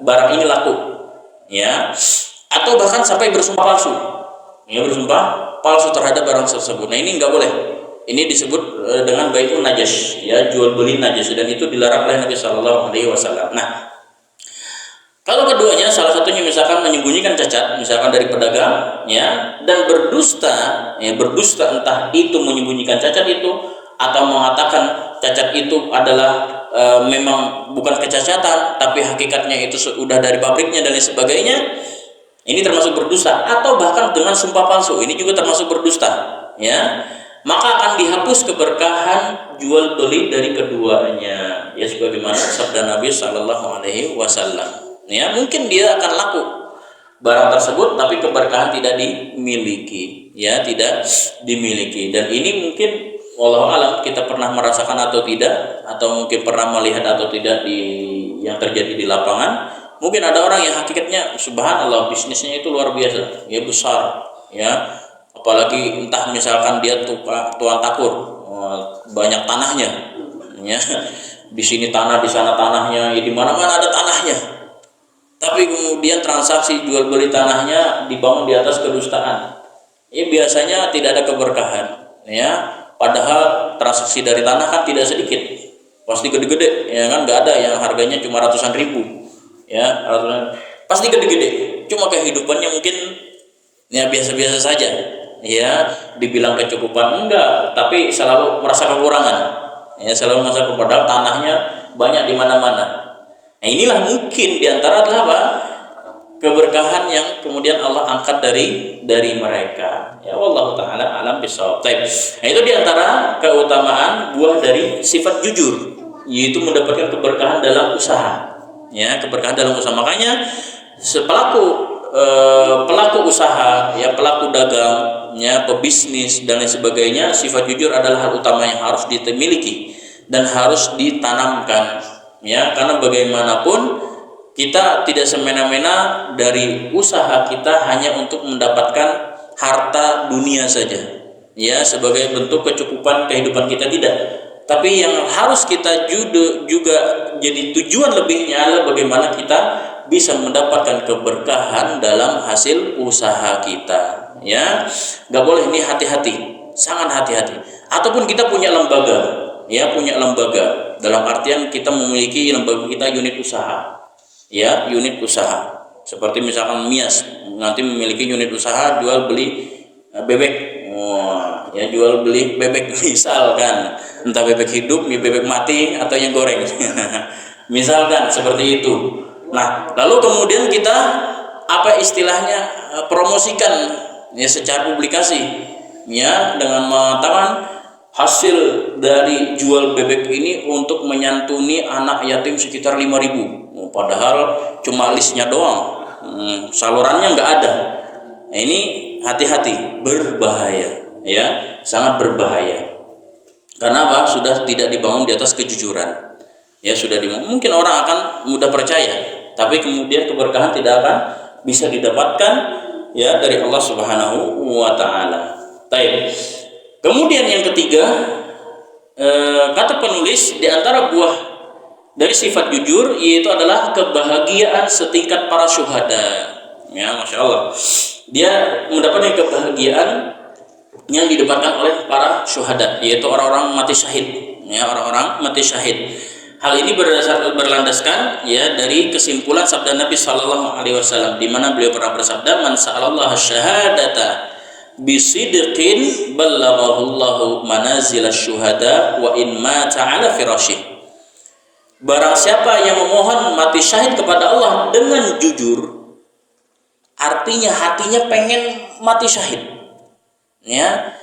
barang ini laku. Ya. Atau bahkan sampai bersumpah palsu. Ya, bersumpah palsu terhadap barang tersebut. Nah, ini enggak boleh. Ini disebut dengan bai'un najas, ya, jual beli najas, dan itu dilarang oleh Nabi Shallallahu Alaihi Wasallam. Nah, kalau keduanya salah satunya misalkan menyembunyikan cacat, misalkan dari pedagang, ya, dan berdusta, ya, berdusta entah itu menyembunyikan cacat itu atau mengatakan cacat itu adalah memang bukan kecacatan, tapi hakikatnya itu sudah dari pabriknya dan lain sebagainya. Ini termasuk berdusta, atau bahkan dengan sumpah palsu, ini juga termasuk berdusta, ya. Maka akan dihapus keberkahan jual beli dari keduanya, ya, sebagaimana sabda Nabi Shallallahu Alaihi Wasallam. Ya, mungkin dia akan laku barang tersebut, tapi keberkahan tidak dimiliki, ya, tidak dimiliki. Dan ini mungkin wallahu alam kita pernah merasakan atau tidak, atau mungkin pernah melihat atau tidak di yang terjadi di lapangan. Mungkin ada orang yang hakikatnya subhanallah bisnisnya itu luar biasa, ya, besar, ya, apalagi entah misalkan dia tuan takur, banyak tanahnya, ya, di sini tanah, di sana tanahnya, ya, di mana-mana ada tanahnya, tapi kemudian transaksi jual beli tanahnya dibangun di atas kedustaan, ya, biasanya tidak ada keberkahan, ya, padahal transaksi dari tanah kan tidak sedikit, pasti gede-gede, ya kan, nggak ada yang harganya cuma ratusan ribu. Ya, pasti gede-gede. Cuma kehidupannya mungkin ya biasa-biasa saja. Ya, dibilang kecukupan enggak, tapi selalu merasa kekurangan. Ya, selalu merasa kekurangan, padahal tanahnya banyak di mana-mana. Nah, inilah mungkin diantara adalah apa? Keberkahan yang kemudian Allah angkat dari mereka. Ya, wallahu taala alam bisawab. Nah, itu diantara keutamaan buah dari sifat jujur, yaitu mendapatkan keberkahan dalam usaha. Ya, keberkahan dalam usaha. Makanya pelaku usaha, ya, pelaku dagang, ya, pebisnis dan lain sebagainya, sifat jujur adalah hal utama yang harus dimiliki dan harus ditanamkan, ya, karena bagaimanapun kita tidak semena-mena dari usaha kita hanya untuk mendapatkan harta dunia saja, ya, sebagai bentuk kecukupan kehidupan kita, tidak. Tapi yang harus kita juga jadi tujuan lebihnya adalah bagaimana kita bisa mendapatkan keberkahan dalam hasil usaha kita. Ya, nggak boleh, ini hati-hati, sangat hati-hati. Ataupun kita punya lembaga, ya, punya lembaga dalam artian kita memiliki lembaga kita unit usaha, ya, unit usaha. Seperti misalkan Mias nanti memiliki unit usaha jual beli bebek, ya, jual beli bebek misalkan, entah bebek hidup, bebek mati, atau yang goreng, misalkan seperti itu. Nah, lalu kemudian kita apa istilahnya promosikan, ya, secara publikasi, ya, dengan mengatakan hasil dari jual bebek ini untuk menyantuni anak yatim sekitar 5.000. Padahal cuma listnya doang, salurannya nggak ada. Nah, ini hati-hati, berbahaya, ya, sangat berbahaya. Karena apa? Sudah tidak dibangun di atas kejujuran, ya, sudah dibangun. Mungkin orang akan mudah percaya, tapi kemudian keberkahan tidak akan bisa didapatkan, ya, dari Allah Subhanahu wa Ta'ala. Baik. Kemudian yang ketiga, kata penulis, di antara buah dari sifat jujur yaitu adalah kebahagiaan setingkat para syuhada. Ya, Masya Allah, dia mendapatkan kebahagiaan yang didapatkan oleh para syuhada, yaitu orang-orang mati syahid, ya, orang-orang mati syahid. Hal ini berlandaskan, ya, dari kesimpulan sabda Nabi Shallallahu Alaihi Wasallam, di mana beliau pernah bersabda, "Man sa'alallah syahadata bisidqin ballaghahullahu manazil syuhada wa in mata ala firasyih." Barang siapa yang memohon mati syahid kepada Allah dengan jujur, artinya hatinya pengen mati syahid, ya,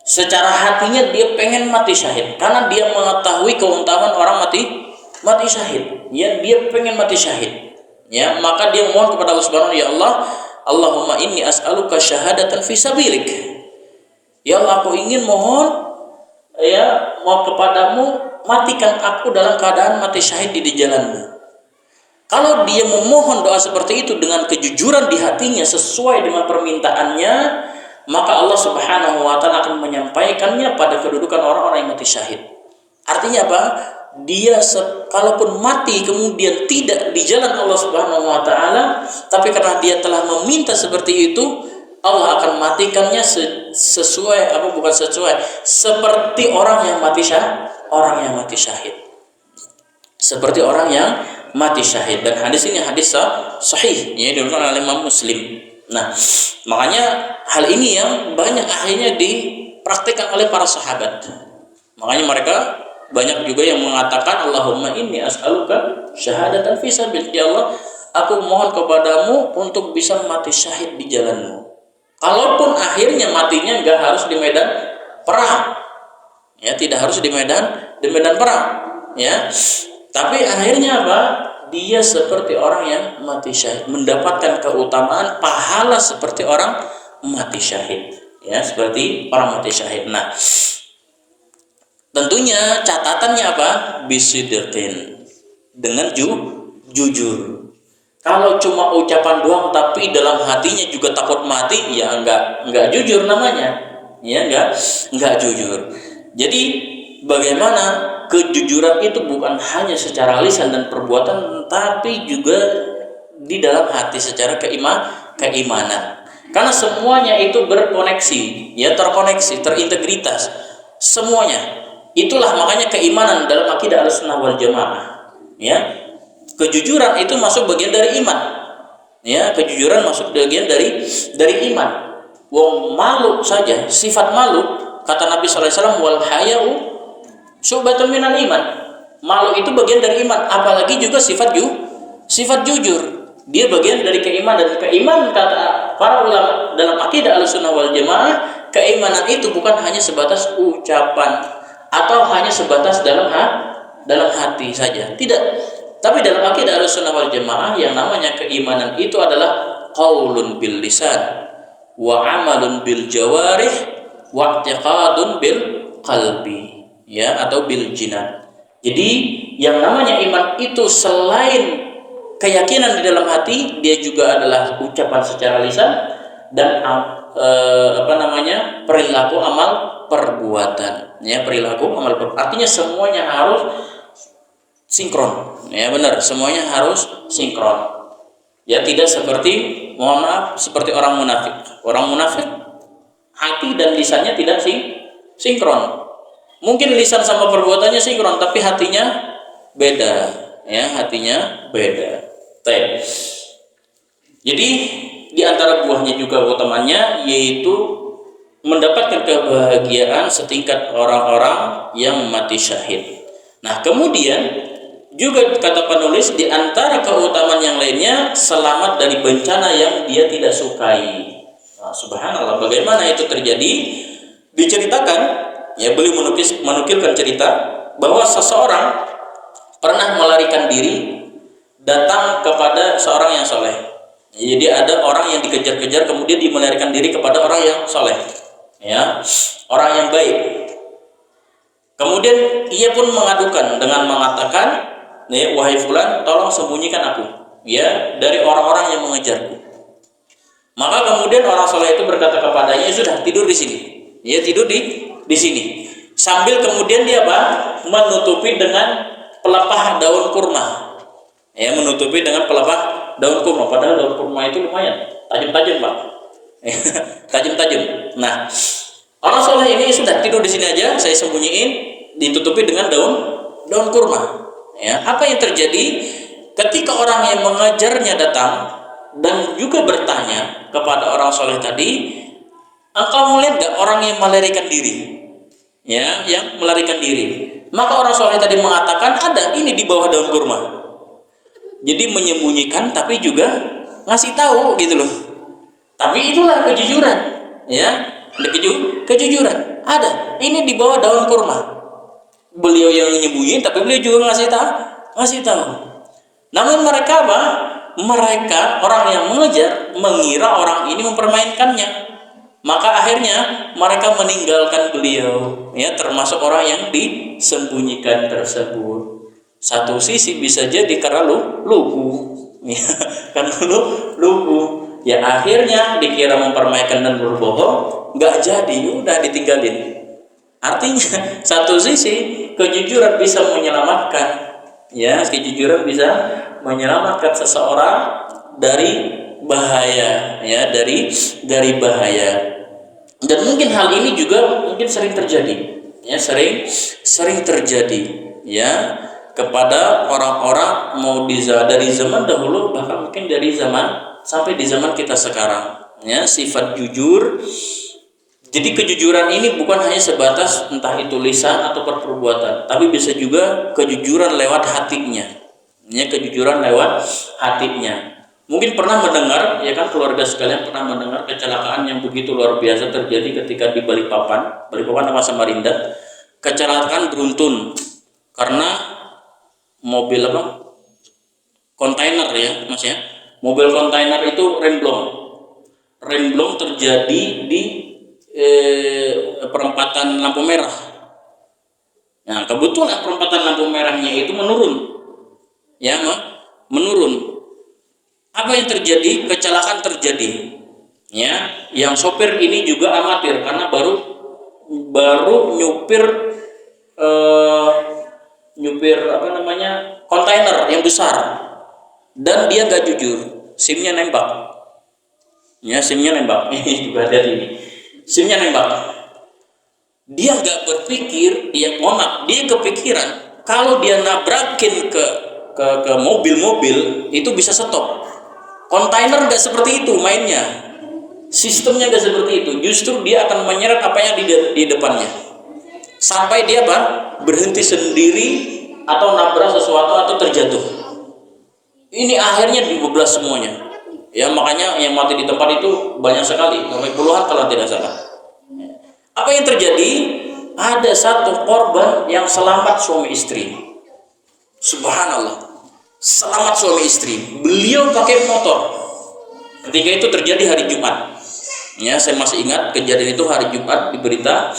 secara hatinya dia pengen mati syahid karena dia mengetahui keutamaan orang mati syahid, ya, dia pengen mati syahid, ya, maka dia mohon kepada Allah Subhanahu, ya Allah, Allahumma inni as'aluka syahadatan fi sabilik. Ya Allah, aku ingin mohon, ya, mau kepadamu, matikan aku dalam keadaan mati syahid di jalanmu. Kalau dia memohon doa seperti itu dengan kejujuran di hatinya sesuai dengan permintaannya, maka Allah Subhanahu wa Ta'ala akan menyampaikannya pada kedudukan orang-orang yang mati syahid. Artinya apa? Dia kalaupun mati kemudian tidak di jalan Allah Subhanahu wa Ta'ala, tapi karena dia telah meminta seperti itu, Allah akan matikannya sesuai apa, bukan sesuai, seperti orang yang mati syahid. Seperti orang yang mati syahid. Dan hadis ini hadis sahih, ya, diriwayatkan oleh Imam Muslim. Nah, makanya hal ini yang banyak akhirnya dipraktikkan oleh para sahabat. Makanya mereka banyak juga yang mengatakan, Allahumma inni as'aluka syahadatan fi sabilik. Ya Allah, aku mohon kepadamu untuk bisa mati syahid di jalanmu. Kalaupun akhirnya matinya nggak harus di medan perang, ya, tidak harus di medan perang, ya, tapi akhirnya apa? Dia seperti orang yang mati syahid, mendapatkan keutamaan pahala seperti orang mati syahid, ya, seperti orang mati syahid. Nah, tentunya catatannya apa? Bisidqin, dengan jujur. Kalau cuma ucapan doang tapi dalam hatinya juga takut mati, ya enggak jujur namanya, ya, enggak jujur. Jadi bagaimana kejujuran itu bukan hanya secara lisan dan perbuatan, tapi juga di dalam hati secara keimanan. Karena semuanya itu berkoneksi, ya, terkoneksi, terintegritas, semuanya. Itulah makanya keimanan dalam akidah Ahlussunnah wal Jamaah, ya. Kejujuran itu masuk bagian dari iman, ya, kejujuran masuk bagian dari iman. Wong malu saja, sifat malu, kata Nabi SAW, wal haya'u syu'batun minal iman. Malu itu bagian dari iman, apalagi juga sifat jujur, dia bagian dari keimanan. Dan keimanan, kata para ulama dalam akidah Ahlussunnah wal Jamaah, keimanan itu bukan hanya sebatas ucapan atau hanya sebatas dalam hati saja, tidak. Tapi dalam akidah Ahlussunnah wal Jamaah yang namanya keimanan itu adalah qaulun bil lisan wa amalun bil jawarih wa i'tiqadun bil qalbi, ya, atau bil jinan. Jadi yang namanya iman itu selain keyakinan di dalam hati, dia juga adalah ucapan secara lisan dan perilaku amal perbuatan, ya, perilaku amal perbuatan. Artinya semuanya harus sinkron, ya, benar, semuanya harus sinkron. Ya, tidak seperti, mohon maaf, seperti orang munafik. Orang munafik hati dan lisannya tidak sinkron. Mungkin lisan sama perbuatannya sinkron, tapi hatinya beda. Ya, hatinya beda. Jadi di antara buahnya juga utamanya yaitu mendapatkan kebahagiaan setingkat orang-orang yang mati syahid. Nah, kemudian juga kata penulis di antara keutamaan yang lainnya selamat dari bencana yang dia tidak sukai. Nah, subhanallah, bagaimana itu terjadi? Diceritakan, ya, beliau menukilkan cerita bahwa seseorang pernah melarikan diri datang kepada seorang yang soleh. Jadi ada orang yang dikejar-kejar, kemudian dia melarikan diri kepada orang yang soleh, ya, orang yang baik. Kemudian ia pun mengadukan dengan mengatakan, wahai fulan, tolong sembunyikan aku, ya, dari orang-orang yang mengejarku. Maka kemudian orang soleh itu berkata kepadanya, sudah, tidur di sini, ya, tidur di sini, sambil kemudian dia menutupi dengan pelepah daun kurma, ya, menutupi dengan pelepah daun kurma. Padahal daun kurma itu lumayan tajam-tajam, Pak. Tajam-tajam. Nah, orang soleh ini sudah tidur di sini aja, saya sembunyiin, ditutupi dengan daun kurma. Ya, apa yang terjadi ketika orang yang mengejarnya datang dan juga bertanya kepada orang soleh tadi, engkau melihat gak orang yang melarikan diri? Ya, yang melarikan diri. Maka orang soleh tadi mengatakan, ada, ini di bawah daun kurma. Jadi menyembunyikan tapi juga ngasih tahu gitu loh. Tapi itulah kejujuran, ya, kejujuran. Ada, ini di bawah daun kurma. Beliau yang menyembunyikan tapi beliau juga ngasih tahu. Namun mereka mereka orang yang mengejar mengira orang ini mempermainkannya. Maka akhirnya mereka meninggalkan beliau, ya, termasuk orang yang disembunyikan tersebut. Satu sisi bisa jadi karena lugu, ya, karena lugu. Ya, akhirnya dikira mempermainkan dan berbohong, nggak jadi, udah ditinggalin. Artinya satu sisi kejujuran bisa menyelamatkan, ya, kejujuran bisa menyelamatkan seseorang dari bahaya, ya, dari bahaya. Dan mungkin hal ini juga mungkin sering terjadi, ya, sering terjadi, ya, kepada orang-orang mau dari zaman dahulu, bahkan mungkin dari zaman sampai di zaman kita sekarang, ya, sifat jujur. Jadi kejujuran ini bukan hanya sebatas entah itu lisan atau perbuatan, tapi bisa juga kejujuran lewat hatinya, ya, kejujuran lewat hatinya. Mungkin pernah mendengar, ya kan, keluarga sekalian pernah mendengar kecelakaan yang begitu luar biasa terjadi ketika di Balikpapan sama Samarinda. Kecelakaan beruntun karena mobil kontainer, ya, Mas, ya. Mobil kontainer itu remblong terjadi di perempatan lampu merah. Nah, kebetulan perempatan lampu merahnya itu menurun, ya, menurun. Apa yang terjadi? Kecelakaan terjadi, ya. Yang sopir ini juga amatir karena baru nyupir kontainer yang besar, dan dia nggak jujur, SIM-nya nembak, ya, SIM-nya nembak. Ini juga ada ini, SIM-nya nembak. Dia nggak berpikir, dia kepikiran kalau dia nabrakin ke mobil itu bisa stop. Kontainer nggak seperti itu mainnya, sistemnya nggak seperti itu. Justru dia akan menyeret apa yang di depannya, sampai dia berhenti sendiri atau nabrak sesuatu atau terjatuh. Ini akhirnya dibeblas semuanya, ya. Makanya yang mati di tempat itu banyak sekali, sampai puluhan kalau tidak salah. Apa yang terjadi? Ada satu korban yang selamat, suami istri. Subhanallah, selamat suami istri. Beliau pakai motor. Ketika itu terjadi hari Jumat, ya, saya masih ingat kejadian itu hari Jumat di berita.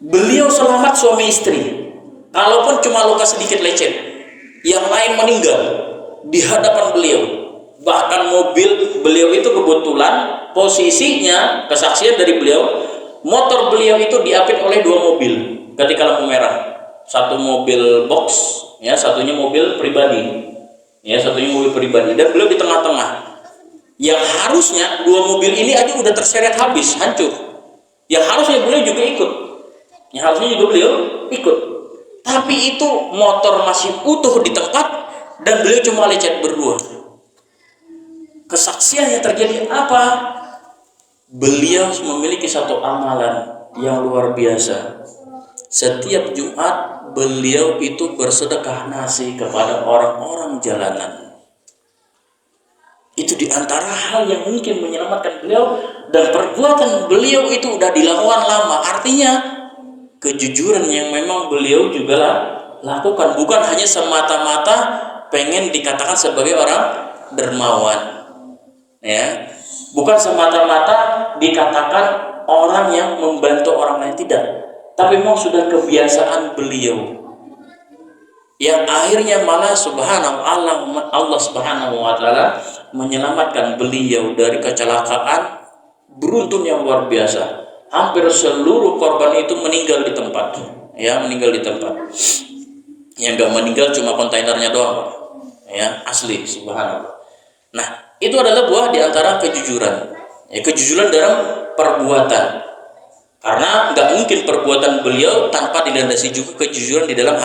Beliau selamat suami istri, kalaupun cuma luka sedikit lecet. Yang lain meninggal di hadapan beliau. Bahkan mobil beliau itu kebetulan posisinya, kesaksian dari beliau, motor beliau itu diapit oleh dua mobil ketika lampu merah. Satu mobil box, ya, satunya mobil pribadi. Ya, satunya mobil pribadi dan beliau di tengah-tengah. Yang harusnya dua mobil ini aja udah terseret habis, hancur. Yang harusnya beliau juga ikut. Yang harusnya juga beliau ikut. Tapi itu motor masih utuh di tempat dan beliau cuma lecet berdua. Kesaksian yang terjadi apa? Beliau memiliki satu amalan yang luar biasa. Setiap Jumat beliau itu bersedekah nasi kepada orang-orang jalanan. Itu diantara hal yang mungkin menyelamatkan beliau, dan perbuatan beliau itu udah dilakukan lama. Artinya kejujuran yang memang beliau juga lakukan, bukan hanya semata-mata pengen dikatakan sebagai orang dermawan, ya, bukan semata-mata dikatakan orang yang membantu orang lain, tidak, tapi memang sudah kebiasaan beliau yang akhirnya malah Allah Subhanahu wa taala menyelamatkan beliau dari kecelakaan beruntun yang luar biasa. Hampir seluruh korban itu meninggal di tempat, ya, meninggal di tempat. Yang enggak meninggal cuma kontainernya doang, ya, asli, subhanallah. Nah, itu adalah buah di antara kejujuran, ya, kejujuran dalam perbuatan. Karena nggak mungkin perbuatan beliau tanpa dilandasi juga kejujuran di dalam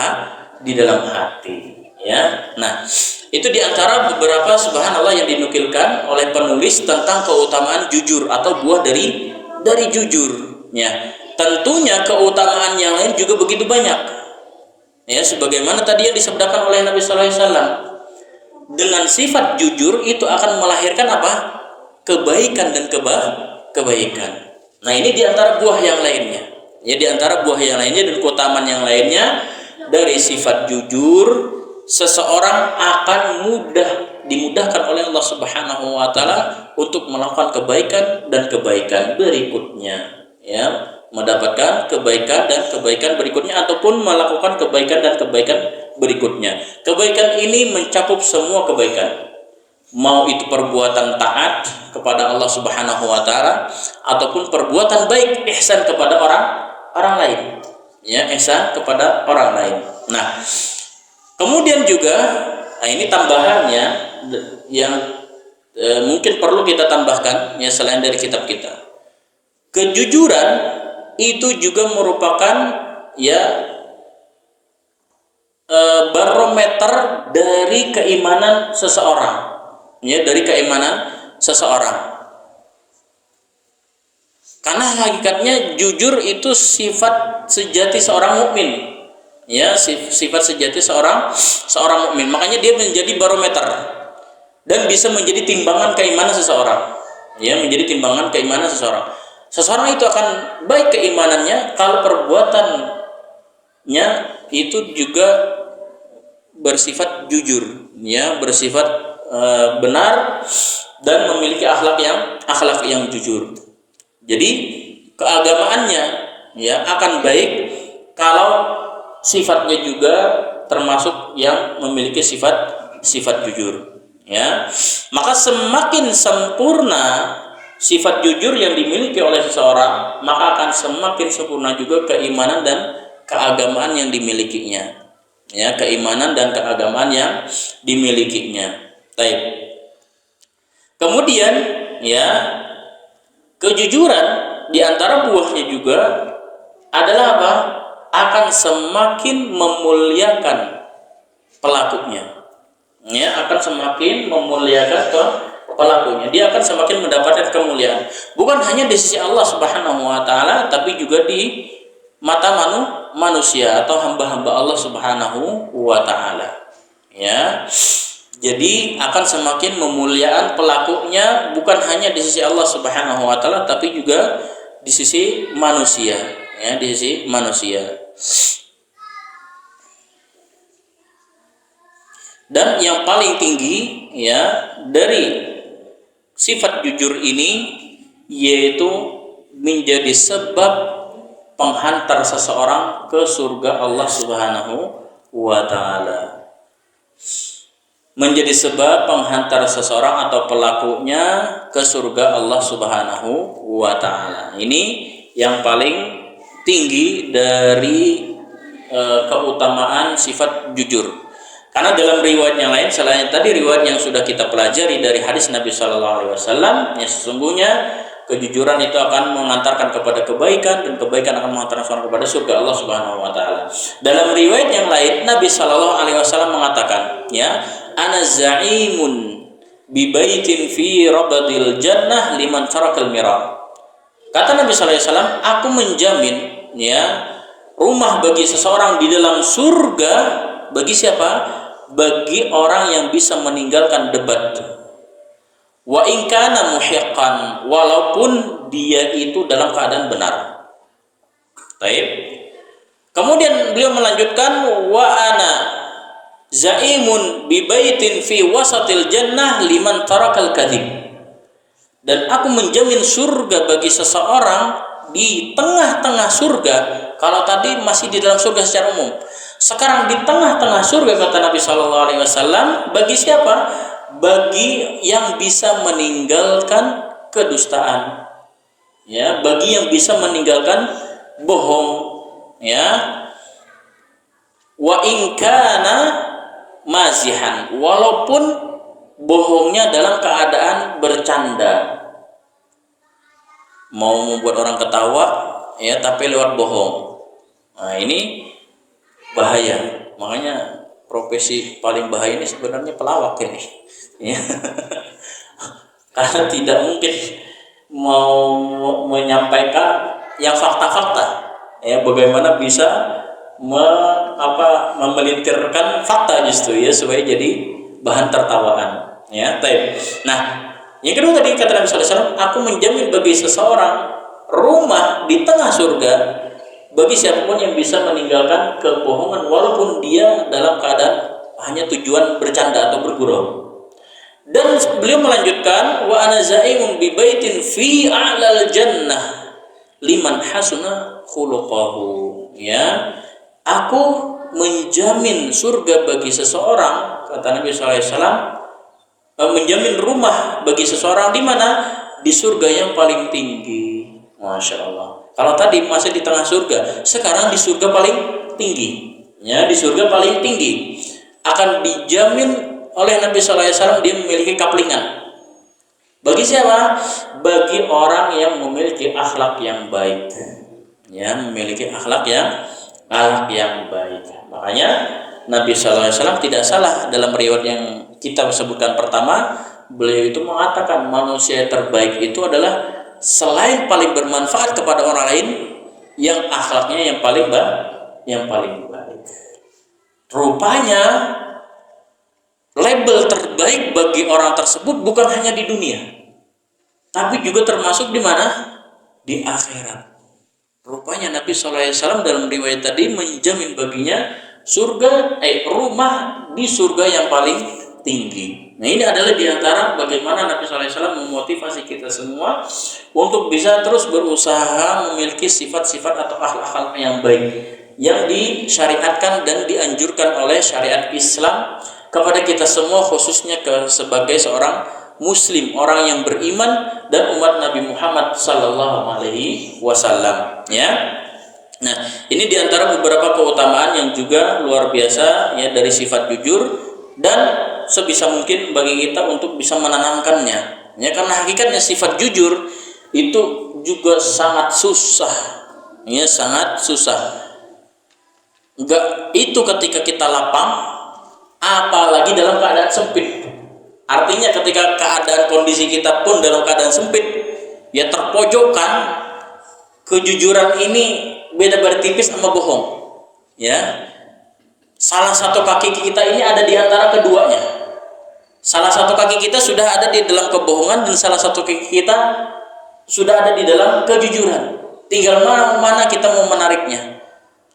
hati, ya. Nah, itu diantara beberapa subhanallah yang dinukilkan oleh penulis tentang keutamaan jujur atau buah dari jujur, ya. Tentunya keutamaan yang lain juga begitu banyak, ya, sebagaimana tadi yang disabdakan oleh Nabi Sallallahu Alaihi Wasallam, dengan sifat jujur itu akan melahirkan apa? Kebaikan dan kebaikan. Nah, ini diantara buah yang lainnya, ya, diantara buah yang lainnya dan keutamaan yang lainnya. Dari sifat jujur, seseorang akan dimudahkan oleh Allah Subhanahu wa taala untuk melakukan kebaikan dan kebaikan berikutnya, ya, mendapatkan kebaikan dan kebaikan berikutnya ataupun melakukan kebaikan dan kebaikan berikutnya. Kebaikan ini mencakup semua kebaikan. Mau itu perbuatan taat kepada Allah Subhanahu wa taala ataupun perbuatan baik, ihsan kepada orang lain. Ya, ihsan kepada orang lain. Nah, kemudian juga, nah ini tambahannya yang mungkin perlu kita tambahkan, ya, selain dari kitab kita. Kejujuran itu juga merupakan, ya, barometer dari keimanan seseorang, ya, dari keimanan seseorang. Karena hakikatnya jujur itu sifat sejati seorang mukmin, ya, sifat sejati seorang mukmin. Makanya dia menjadi barometer dan bisa menjadi timbangan keimanan seseorang, ya, menjadi timbangan keimanan seseorang. Seseorang itu akan baik keimanannya kalau perbuatannya itu juga bersifat jujur, ya, bersifat benar dan memiliki akhlak yang jujur. Jadi keagamaannya, ya, akan baik kalau sifatnya juga termasuk yang memiliki sifat jujur, ya. Maka semakin sempurna sifat jujur yang dimiliki oleh seseorang, maka akan semakin sempurna juga keimanan dan keagamaan yang dimilikinya, ya, keimanan dan keagamaan yang dimilikinya. Baik. Kemudian, ya, kejujuran diantara buahnya juga adalah apa? Akan semakin memuliakan pelakunya, ya, akan semakin memuliakan pelakunya. Dia akan semakin mendapatkan kemuliaan, bukan hanya di sisi Allah Subhanahu wa taala, tapi juga di mata manusia atau hamba-hamba Allah Subhanahu wa taala, ya. Jadi akan semakin memuliakan pelakunya, bukan hanya di sisi Allah Subhanahu wa taala, tapi juga di sisi manusia, ya, di sisi manusia. Dan yang paling tinggi, ya, dari sifat jujur ini yaitu menjadi sebab penghantar seseorang ke surga Allah Subhanahu wa taala. Menjadi sebab penghantar seseorang atau pelakunya ke surga Allah Subhanahu wa taala. Ini yang paling tinggi dari keutamaan sifat jujur. Karena dalam riwayat yang lain, selain tadi riwayat yang sudah kita pelajari dari hadis Nabi Shallallahu Alaihi Wasallam, yang sesungguhnya kejujuran itu akan mengantarkan kepada kebaikan, dan kebaikan akan mengantarkan seorang kepada surga Allah Subhanahu Wa Taala. Dalam riwayat yang lain, Nabi Shallallahu Alaihi Wasallam mengatakan, ya, ana za'imun bi baitin fi rabadil jannah liman tarakal mira. Kata Nabi Shallallahu Alaihi Wasallam, aku menjamin, ya, rumah bagi seseorang di dalam surga. Bagi siapa? Bagi orang yang bisa meninggalkan debat. Wa in kana muhiqqan, walaupun dia itu dalam keadaan benar. Baik. Kemudian beliau melanjutkan, wa ana zaimun bi baitin fi wasatil jannah liman tarakal kadzib. Dan aku menjamin surga bagi seseorang di tengah-tengah surga. Kalau tadi masih di dalam surga secara umum, sekarang di tengah-tengah surga, kata Nabi Shallallahu Alaihi Wasallam, bagi siapa? Bagi yang bisa meninggalkan kedustaan, ya, bagi yang bisa meninggalkan bohong, ya. Wa in kana mazihan, walaupun bohongnya dalam keadaan bercanda, mau membuat orang ketawa, ya, tapi lewat bohong. Nah, ini bahaya. Makanya profesi paling bahaya ini sebenarnya pelawak ini, ya. Karena tidak mungkin mau menyampaikan yang fakta-fakta, ya, bagaimana bisa memelintirkan fakta justru, ya, supaya jadi bahan tertawaan, ya. Nah, yang kedua tadi kata Nabi Sallallahu Alaihi Wasallam, aku menjamin bagi seseorang rumah di tengah surga bagi siapapun yang bisa meninggalkan kebohongan walaupun dia dalam keadaan hanya tujuan bercanda atau bergurau. Dan beliau melanjutkan, wa ana za'imun bi baitin fi a'lal jannah liman hasuna khuluquhu, ya, aku menjamin surga bagi seseorang, kata Nabi sallallahu alaihi wasallam, menjamin rumah bagi seseorang di mana? Di surga yang paling tinggi. Masya Allah. Kalau tadi masih di tengah surga, sekarang di surga paling tinggi, ya, di surga paling tinggi akan dijamin oleh Nabi Sallallahu Alaihi Wasallam, dia memiliki kaplingan. Bagi siapa? Bagi orang yang memiliki akhlak yang baik, ya, memiliki akhlak yang baik. Makanya Nabi Sallallahu Alaihi Wasallam tidak salah dalam riwayat yang kita sebutkan pertama, beliau itu mengatakan manusia terbaik itu adalah selain paling bermanfaat kepada orang lain, yang akhlaknya yang paling baik. Rupanya label terbaik bagi orang tersebut bukan hanya di dunia, tapi juga termasuk di mana? Di akhirat. Rupanya Nabi Sallallahu Alaihi Wasallam dalam riwayat tadi menjamin baginya surga, rumah di surga yang paling tinggi. Nah, ini adalah diantara bagaimana Nabi Sallallahu Alaihi Wasallam memotivasi kita semua untuk bisa terus berusaha memiliki sifat-sifat atau akhlak yang baik yang disyariatkan dan dianjurkan oleh syariat Islam kepada kita semua, khususnya sebagai seorang Muslim, orang yang beriman dan umat Nabi Muhammad Sallallahu Alaihi Wasallam, ya. Nah, ini diantara beberapa keutamaan yang juga luar biasa, ya, dari sifat jujur, dan sebisa mungkin bagi kita untuk bisa menanamkannya, ya, karena hakikatnya sifat jujur itu juga sangat susah, ya, sangat susah. Enggak itu ketika kita lapang, apalagi dalam keadaan sempit. Artinya ketika keadaan kondisi kita pun dalam keadaan sempit, ya, terpojokkan, kejujuran ini beda tipis sama bohong, ya. Salah satu kaki kita ini ada di antara keduanya. Salah satu kaki kita sudah ada di dalam kebohongan dan salah satu kaki kita sudah ada di dalam kejujuran. Tinggal mana kita mau menariknya.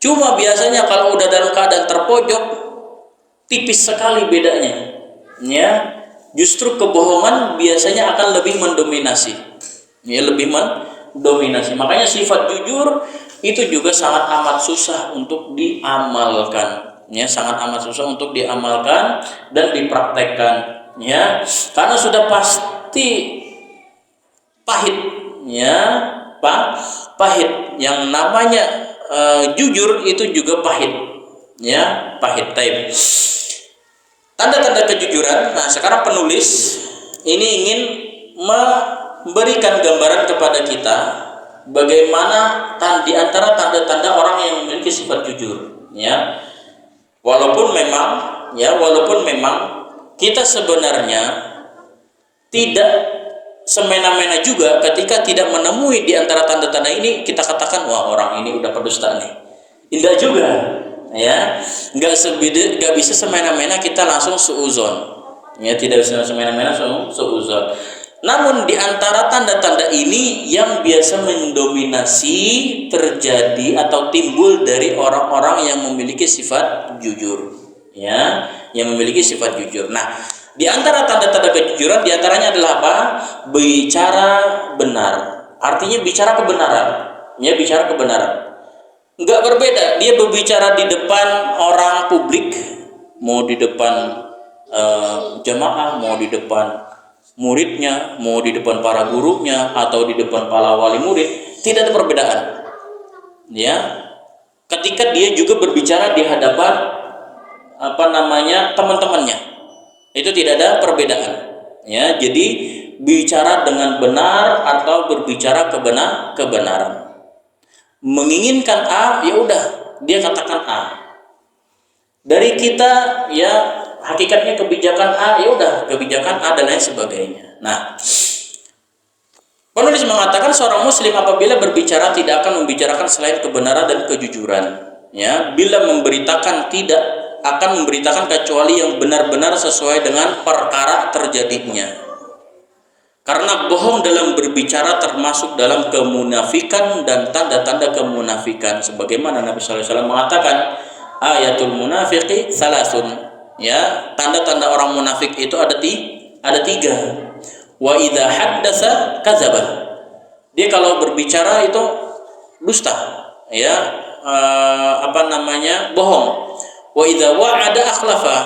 Cuma biasanya kalau udah dalam keadaan terpojok, tipis sekali bedanya, ya. Justru kebohongan biasanya akan lebih mendominasi, ya, lebih mendominasi. Makanya sifat jujur itu juga sangat amat susah untuk diamalkan, ya, sangat amat susah untuk diamalkan dan dipraktekkan, ya, karena sudah pasti pahit, ya, pahit. Yang namanya jujur itu juga pahit, ya, pahit. Tanda-tanda kejujuran. Nah, sekarang penulis ini ingin memberikan gambaran kepada kita bagaimana di antara tanda-tanda orang yang memiliki sifat jujur, ya. Walaupun memang kita sebenarnya tidak semena-mena juga ketika tidak menemui di antara tanda-tanda ini kita katakan wah orang ini udah pendusta nih. Tidak juga, ya. Nggak bisa semena-mena kita langsung suuzon. Ya, tidak bisa semena-mena suuzon. Namun di antara tanda-tanda ini yang biasa mendominasi terjadi atau timbul dari orang-orang yang memiliki sifat jujur, ya, yang memiliki sifat jujur. Nah, di antara tanda-tanda kejujuran di antaranya adalah apa? Bicara benar. Artinya bicara kebenaran, ya, bicara kebenaran. Enggak berbeda, dia berbicara di depan orang publik, mau di depan jamaah, mau di depan muridnya, mau di depan para gurunya atau di depan para wali murid, tidak ada perbedaan. Ya, ketika dia juga berbicara di hadapan teman-temannya, itu tidak ada perbedaan. Ya, jadi bicara dengan benar atau berbicara kebenaran. Menginginkan A, ya udah dia katakan A. Dari kita, ya, hakikatnya kebijakan A, ya udah kebijakan A dan lain sebagainya. Nah, penulis mengatakan seorang muslim apabila berbicara tidak akan membicarakan selain kebenaran dan kejujuran, ya. Bila memberitakan tidak akan memberitakan kecuali yang benar-benar sesuai dengan perkara terjadinya. Karena bohong dalam berbicara termasuk dalam kemunafikan dan tanda-tanda kemunafikan, sebagaimana Nabi sallallahu alaihi wasallam mengatakan ayatul munafiqi salasun, ya, tanda-tanda orang munafik itu ada tiga. Wa idza haddatsa kadzaba, dia kalau berbicara itu dusta, ya, bohong. Wa idza wa'ada akhlafa,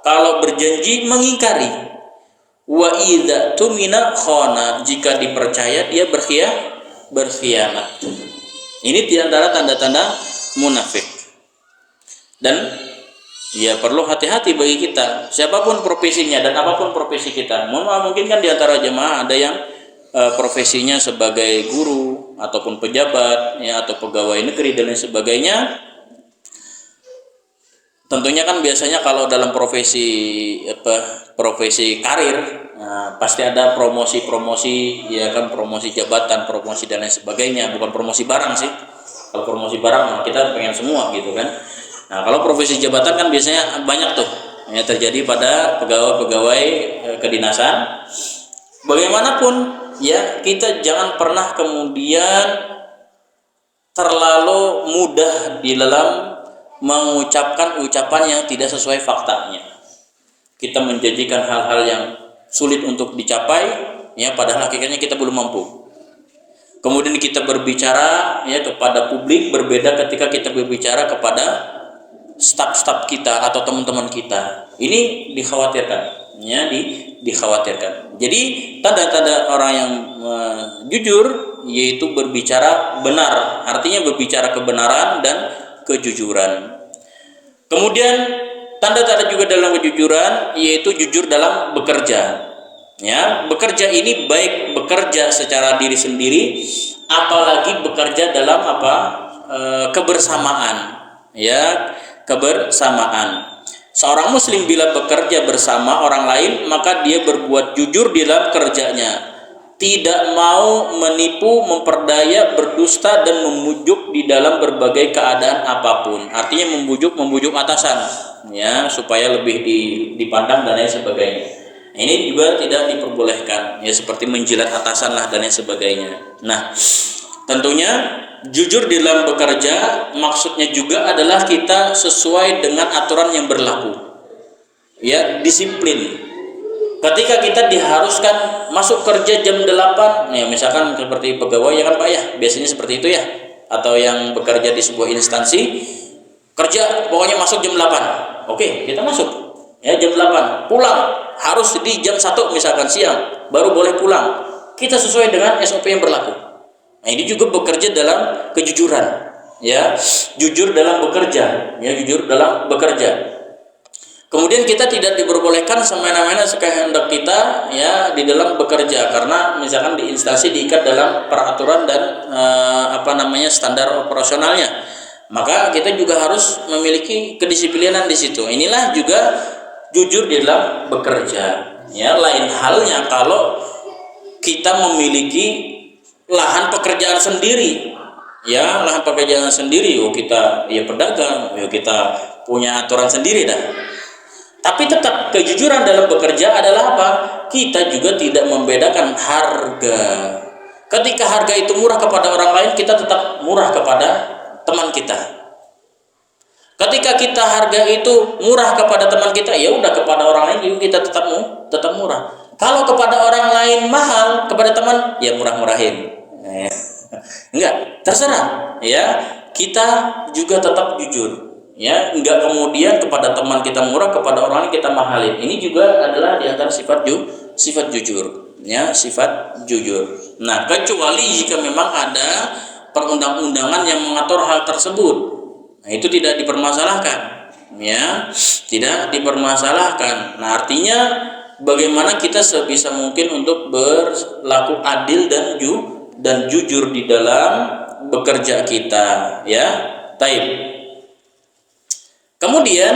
kalau berjanji mengingkari. Wa idza tumina khana, jika dipercaya dia berkhianat. Ini di antara tanda-tanda munafik. Dan ya perlu hati-hati bagi kita, siapapun profesinya dan apapun profesi kita. Mungkin kan di antara jemaah ada yang profesinya sebagai guru ataupun pejabat, ya, atau pegawai negeri dan lain sebagainya. Tentunya kan biasanya kalau dalam profesi karir, pasti ada promosi, ya kan, promosi jabatan, promosi dan lain sebagainya. Bukan promosi barang sih. Kalau promosi barang kita pengen semua gitu kan. Nah, kalau profesi jabatan kan biasanya banyak tuh, ya, terjadi pada pegawai-pegawai kedinasan. Bagaimanapun, ya, kita jangan pernah kemudian terlalu mudah di dalam mengucapkan ucapan yang tidak sesuai faktanya. Kita menjanjikan hal-hal yang sulit untuk dicapai, ya, padahal hakikatnya kita belum mampu. Kemudian kita berbicara, ya, kepada publik berbeda ketika kita berbicara kepada staf-staf kita atau teman-teman kita. Ini dikhawatirkan, ya, dikhawatirkan. Jadi tanda-tanda orang yang jujur yaitu berbicara benar, artinya berbicara kebenaran dan kejujuran. Kemudian tanda-tanda juga dalam kejujuran yaitu jujur dalam bekerja. Ya, bekerja ini baik bekerja secara diri sendiri, apalagi bekerja dalam kebersamaan, ya, kebersamaan. Seorang muslim bila bekerja bersama orang lain, maka dia berbuat jujur di dalam kerjanya, tidak mau menipu, memperdaya, berdusta dan memujuk di dalam berbagai keadaan apapun. Artinya membujuk atasan, ya, supaya lebih dipandang dan lain sebagainya. Ini juga tidak diperbolehkan, ya, seperti menjilat atasan lah dan lain sebagainya. Nah, tentunya jujur di dalam bekerja maksudnya juga adalah kita sesuai dengan aturan yang berlaku, ya, disiplin. Ketika kita diharuskan masuk kerja jam 8, ya, misalkan seperti pegawai, ya kan Pak, ya, biasanya seperti itu, ya, atau yang bekerja di sebuah instansi, kerja pokoknya masuk jam 8. Oke, kita masuk, ya, jam 8, pulang harus di jam 1 misalkan siang baru boleh pulang. Kita sesuai dengan SOP yang berlaku. Nah, ini juga bekerja dalam kejujuran, ya, jujur dalam bekerja, ya, jujur dalam bekerja. Kemudian kita tidak diperbolehkan semena-mena sekehendak kita ya di dalam bekerja, karena misalkan di instansi diikat dalam peraturan dan standar operasionalnya. Maka kita juga harus memiliki kedisiplinan di situ. Inilah juga jujur di dalam bekerja. Ya, lain halnya kalau kita memiliki lahan pekerjaan sendiri. Ya, lahan pekerjaan sendiri, kita ya pedagang, kita punya aturan sendiri dah. Tapi tetap kejujuran dalam bekerja adalah apa? Kita juga tidak membedakan harga. Ketika harga itu murah kepada orang lain, kita tetap murah kepada teman kita. Ketika kita harga itu murah kepada teman kita, ya udah kepada orang lain juga kita tetap murah. Kalau kepada orang lain mahal, kepada teman ya murah-murahin. Enggak, terserah ya. Kita juga tetap jujur. Ya, enggak kemudian kepada teman kita murah, kepada orang lain kita mahalin. Ini juga adalah di antara sifat jujur, ya, sifat jujur. Nah, kecuali jika memang ada perundang-undangan yang mengatur hal tersebut. Nah, itu tidak dipermasalahkan, ya, tidak dipermasalahkan. Nah, artinya bagaimana kita sebisa mungkin untuk berlaku adil dan jujur di dalam bekerja kita, ya. Taib. Kemudian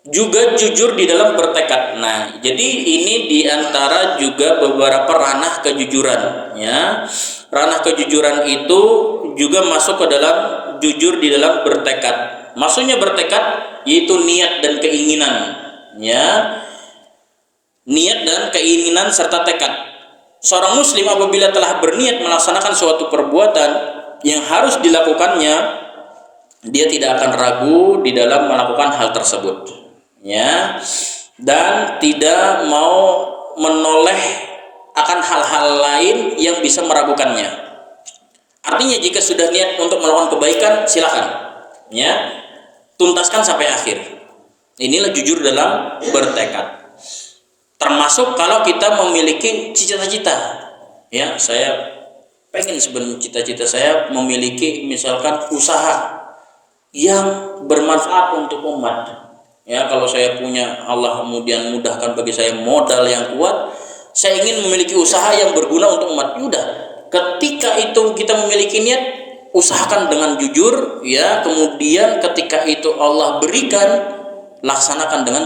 juga jujur di dalam bertekad. Nah, jadi ini diantara juga beberapa ranah kejujuran, ya. Ranah kejujuran itu juga masuk ke dalam jujur di dalam bertekad. Maksudnya bertekad yaitu niat dan keinginan, ya. Niat dan keinginan serta tekad. Seorang muslim apabila telah berniat melaksanakan suatu perbuatan yang harus dilakukannya, dia tidak akan ragu di dalam melakukan hal tersebut, ya, dan tidak mau menoleh akan hal-hal lain yang bisa meragukannya. Artinya jika sudah niat untuk melakukan kebaikan, silakan, ya, tuntaskan sampai akhir. Inilah jujur dalam bertekad. Termasuk kalau kita memiliki cita-cita, ya, saya pengen sebenarnya cita-cita saya memiliki misalkan usaha yang bermanfaat untuk umat. Ya, kalau saya punya, Allah kemudian mudahkan bagi saya modal yang kuat, saya ingin memiliki usaha yang berguna untuk umat. Udah, ketika itu kita memiliki niat, usahakan dengan jujur, ya. Kemudian ketika itu Allah berikan, laksanakan dengan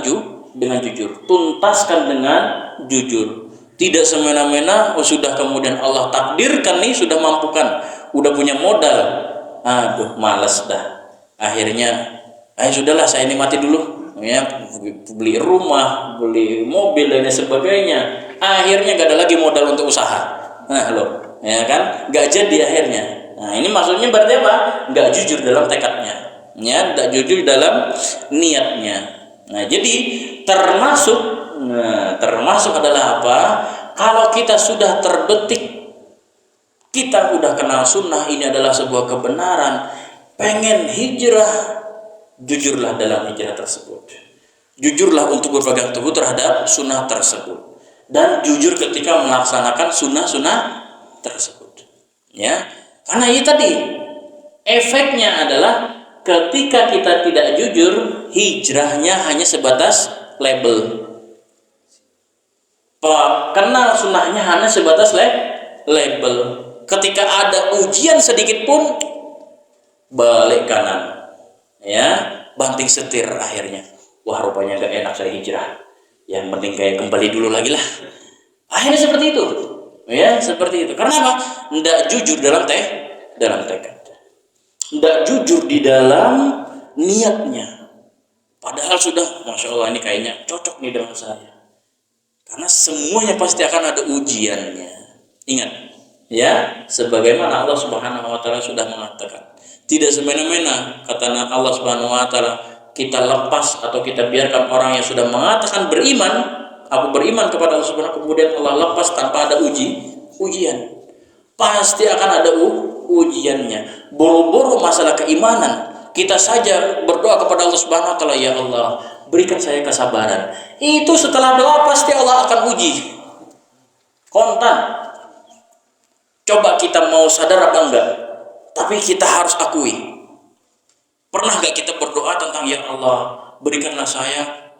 jujur, tuntaskan dengan jujur. Tidak semena-mena, sudah kemudian Allah takdirkan nih, sudah mampukan, udah punya modal, aduh malas dah. Akhirnya, sudahlah saya nikmati dulu, ya, beli rumah, beli mobil dan sebagainya. Akhirnya gak ada lagi modal untuk usaha. Nah loh, ya kan, gak jadi akhirnya. Nah ini maksudnya berarti apa? Gak jujur dalam tekadnya, ya, gak jujur dalam niatnya. Nah jadi termasuk adalah apa? Kalau kita sudah terbetik, kita udah kenal sunnah, ini adalah sebuah kebenaran, pengen hijrah, jujurlah dalam hijrah tersebut. Jujurlah untuk berpegang teguh terhadap sunnah tersebut, dan jujur ketika melaksanakan sunnah-sunnah tersebut, ya. Karena ini tadi efeknya adalah ketika kita tidak jujur, hijrahnya hanya sebatas label. Kenal sunnahnya hanya sebatas label. Ketika ada ujian sedikit pun, balik kanan, ya, banting setir akhirnya. Wah, rupanya gak enak saya hijrah, yang penting kayak kembali dulu lagi lah. Akhirnya seperti itu, ya, seperti itu. Karena apa? Tidak jujur dalam tekad, tidak jujur di dalam niatnya. Padahal sudah, masya Allah, ini kayaknya cocok nih dengan saya. Karena semuanya pasti akan ada ujiannya. Ingat, ya, sebagaimana Allah Subhanahu wa taala sudah mengatakan, tidak semena-mena kata Allah Subhanahu wa taala kita lepas atau kita biarkan orang yang sudah mengatakan beriman, aku beriman kepada Allah Subhanahu, kemudian Allah lepas tanpa ada ujian. Pasti akan ada ujiannya. Boro-boro masalah keimanan, kita saja berdoa kepada Allah Subhanahu wa taala, ya Allah, berikan saya kesabaran. Itu setelah doa pasti Allah akan uji. Kontan. Coba kita mau sadar apa enggak? Tapi kita harus akui. Pernah gak kita berdoa tentang, ya Allah, berikanlah saya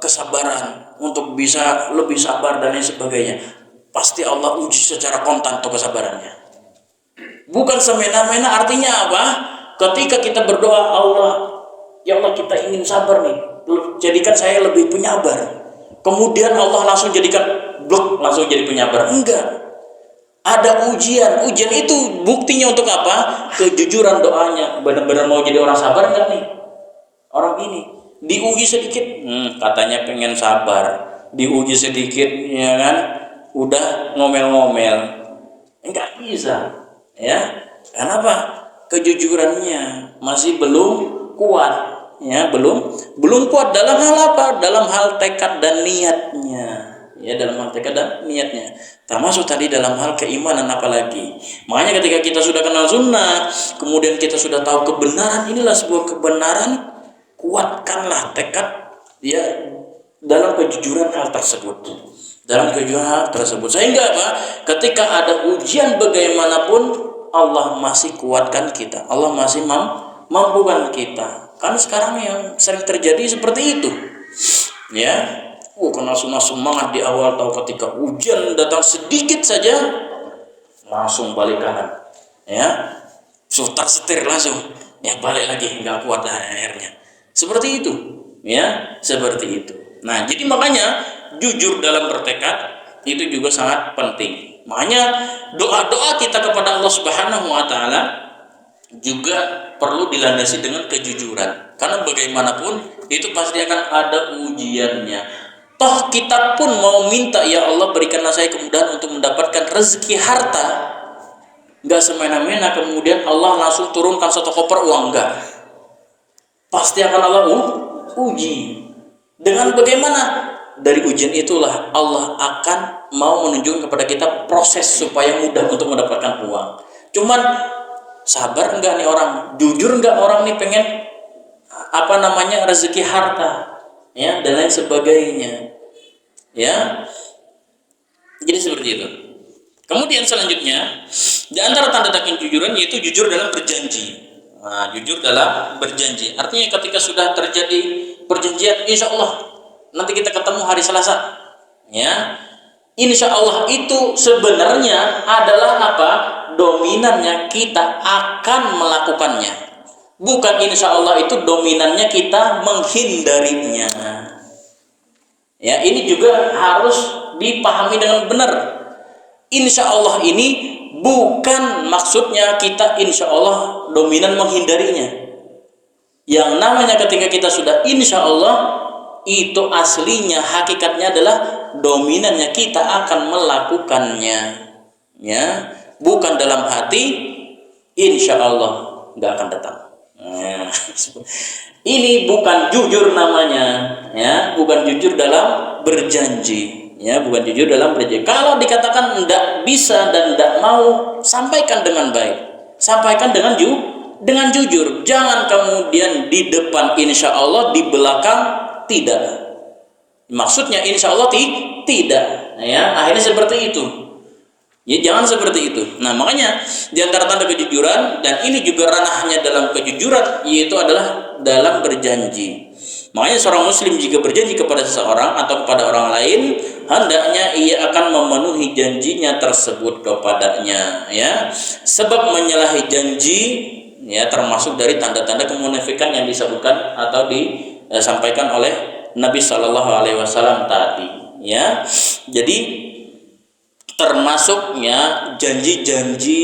kesabaran, untuk bisa lebih sabar dan lain sebagainya, pasti Allah uji secara kontan tuh kesabarannya. Bukan semena-mena. Artinya apa? Ketika kita berdoa, ya Allah kita ingin sabar nih, jadikan saya lebih penyabar. Kemudian Allah langsung jadikan langsung jadi penyabar. Enggak. Ada ujian. Ujian itu buktinya untuk apa? Kejujuran doanya. Benar-benar mau jadi orang sabar enggak nih? Orang ini diuji sedikit, katanya pengen sabar. Diuji sedikit, ya kan? Udah ngomel-ngomel. Enggak bisa. Ya. Kenapa? Kejujurannya masih belum kuat. Ya, belum kuat dalam hal apa? Dalam hal tekad dan niatnya. Ya, dalam hal tekad dan niatnya, termasuk tadi dalam hal keimanan apalagi. Makanya ketika kita sudah kenal sunnah, kemudian kita sudah tahu kebenaran, inilah sebuah kebenaran, kuatkanlah tekad ya dalam kejujuran hal tersebut. Sehingga apa? Ketika ada ujian bagaimanapun, Allah masih kuatkan kita, Allah masih mampukan kita. Karena sekarang yang sering terjadi seperti itu, ya. Kena sunnah semangat di awal, tahu ketika ujian datang sedikit saja langsung balik kanan, ya, sutar setir langsung, ya balik lagi, nggak kuat akhirnya. Seperti itu, ya, seperti itu. Nah, jadi makanya jujur dalam bertekad itu juga sangat penting. Makanya doa-doa kita kepada Allah Subhanahu wa taala juga perlu dilandasi dengan kejujuran. Karena bagaimanapun itu pasti akan ada ujiannya. Toh kita pun mau minta, ya Allah berikanlah saya kemudahan untuk mendapatkan rezeki harta, nggak semena-mena kemudian Allah langsung turunkan satu koper uang, enggak. Pasti akan Allah uji. Dengan bagaimana? Dari ujian itulah Allah akan mau menunjukkan kepada kita proses supaya mudah untuk mendapatkan uang. Cuman sabar enggak nih orang? Jujur enggak orang nih pengen rezeki harta, ya, dan lain sebagainya, ya. Jadi seperti itu. Kemudian selanjutnya di antara tanda-tanda kejujuran yaitu jujur dalam berjanji. Nah, jujur dalam berjanji artinya ketika sudah terjadi perjanjian, insya Allah nanti kita ketemu hari Selasa, ya, insya Allah itu sebenarnya adalah apa? Dominannya kita akan melakukannya. Bukan insya Allah itu dominannya kita menghindarinya. Ya, ini juga harus dipahami dengan benar. Insya Allah ini bukan maksudnya kita insya Allah dominan menghindarinya. Yang namanya ketika kita sudah insya Allah, itu aslinya hakikatnya adalah dominannya kita akan melakukannya, ya, bukan dalam hati insya Allah nggak akan datang. Ini bukan jujur namanya, ya, bukan jujur dalam berjanji, ya, bukan jujur dalam berjanji. Kalau dikatakan tidak bisa dan tidak mau, sampaikan dengan baik, sampaikan dengan jujur. Jangan kemudian di depan insya Allah, di belakang tidak. Maksudnya insya Allah tidak, ya, akhirnya seperti itu. Ya, jangan seperti itu. Nah, makanya di antara tanda kejujuran, dan ini juga ranahnya dalam kejujuran, yaitu adalah dalam berjanji. Makanya seorang muslim jika berjanji kepada seseorang atau kepada orang lain, hendaknya ia akan memenuhi janjinya tersebut kepadanya, ya. Sebab menyalahi janji, ya, termasuk dari tanda-tanda kemunafikan yang disebutkan atau disampaikan oleh Nabi Shallallahu Alaihi Wasallam tadi, ya. Jadi termasuknya janji-janji,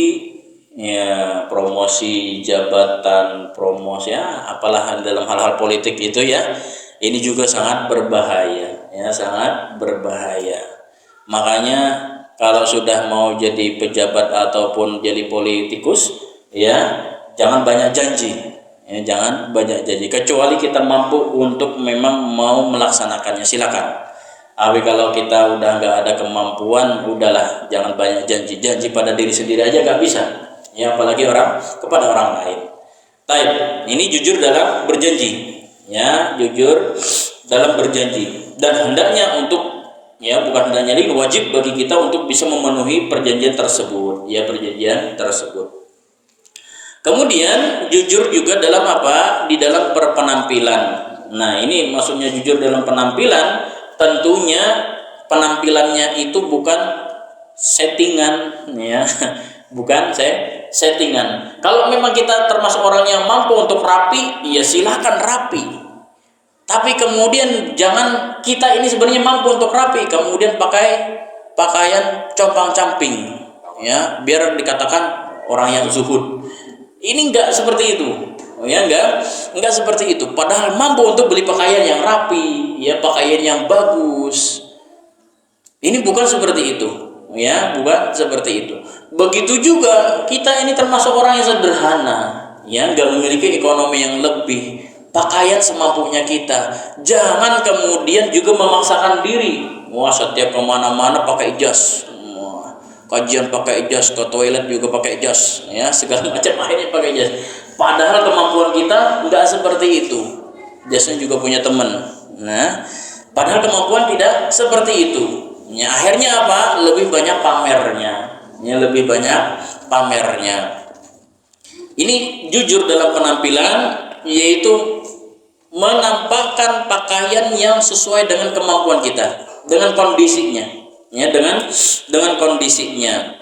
ya, promosi jabatan, promosi, ya, apalah dalam hal-hal politik itu, ya, ini juga sangat berbahaya, ya, sangat berbahaya. Makanya kalau sudah mau jadi pejabat ataupun jadi politikus, ya, jangan banyak janji, ya, jangan banyak janji, kecuali kita mampu untuk memang mau melaksanakannya, silakan. Tapi kalau kita udah nggak ada kemampuan, udahlah, jangan banyak janji. Janji pada diri sendiri aja nggak bisa, ya, apalagi kepada orang lain. Taib, ini jujur dalam berjanji, ya, jujur dalam berjanji. Dan hendaknya untuk, ya, bukan hendaknya, ini wajib bagi kita untuk bisa memenuhi perjanjian tersebut, ya, perjanjian tersebut. Kemudian jujur juga dalam apa? Di dalam berpenampilan, Nah, ini maksudnya jujur dalam penampilan. Tentunya penampilannya itu bukan settingan, ya. Bukan settingan. Kalau memang kita termasuk orang yang mampu untuk rapi, ya silahkan rapi. Tapi kemudian jangan, kita ini sebenarnya mampu untuk rapi, kemudian pakai pakaian compang-camping, ya, biar dikatakan orang yang zuhud. Ini enggak seperti itu, ya, enggak seperti itu. Padahal mampu untuk beli pakaian yang rapi, ya, pakaian yang bagus. Ini bukan seperti itu, ya, bukan seperti itu. Begitu juga kita ini termasuk orang yang sederhana, ya, enggak memiliki ekonomi yang lebih. Pakaian semampunya kita. Jangan kemudian juga memaksakan diri. Wah, setiap kemana-mana pakai jas. Kajian pakai jas, ke toilet juga pakai jas, ya, segala macam akhirnya pakai jas. Padahal kemampuan kita enggak seperti itu. Jasnya juga punya teman. Nah, padahal kemampuan tidak seperti itu. Ya, akhirnya apa? Lebih banyak pamernya. Ya, lebih banyak pamernya. Ini jujur dalam penampilan, yaitu menampakkan pakaian yang sesuai dengan kemampuan kita, dengan kondisinya. Ya, dengan kondisinya.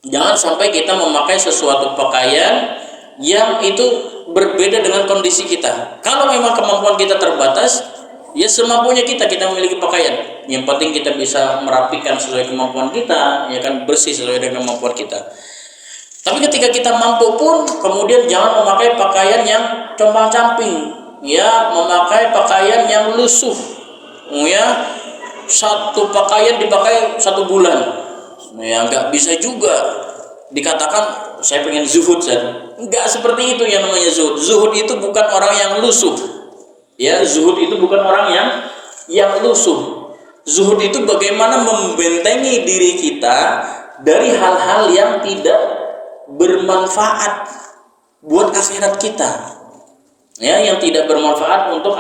Jangan sampai kita memakai sesuatu pakaian yang itu berbeda dengan kondisi kita. Kalau memang kemampuan kita terbatas, ya semampunya kita memiliki pakaian. Yang penting kita bisa merapikan sesuai kemampuan kita, ya kan, bersih sesuai dengan kemampuan kita. Tapi ketika kita mampu pun, kemudian jangan memakai pakaian yang compang-camping, ya, memakai pakaian yang lusuh, ya. Satu pakaian dipakai 1 bulan, ya, nggak bisa juga dikatakan saya pengen zuhud. Nggak seperti itu yang namanya zuhud. Zuhud itu bukan orang yang lusuh, ya. Zuhud itu bukan orang yang lusuh. Zuhud itu bagaimana membentengi diri kita dari hal-hal yang tidak bermanfaat buat akhirat kita, ya, yang tidak bermanfaat untuk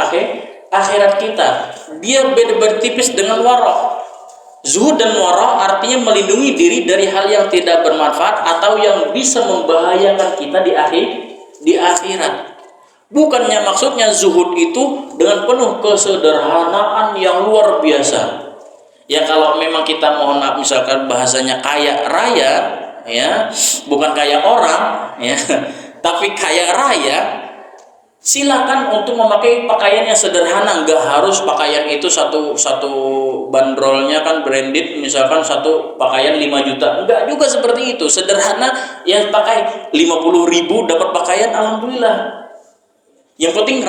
akhirat kita. Dia beda bertipis dengan wara. Zuhud dan wara artinya melindungi diri dari hal yang tidak bermanfaat atau yang bisa membahayakan kita di akhirat. Bukannya maksudnya zuhud itu dengan penuh kesederhanaan yang luar biasa. Ya, kalau memang kita mohon maaf misalkan bahasanya kaya raya, ya, bukan kaya orang, ya, tapi kaya raya, silakan untuk memakai pakaian yang sederhana. Nggak harus pakaian itu satu bandrolnya kan branded, misalkan satu pakaian 5 juta. Nggak juga seperti itu. Sederhana, ya, pakai 50.000 dapat pakaian, alhamdulillah. Yang penting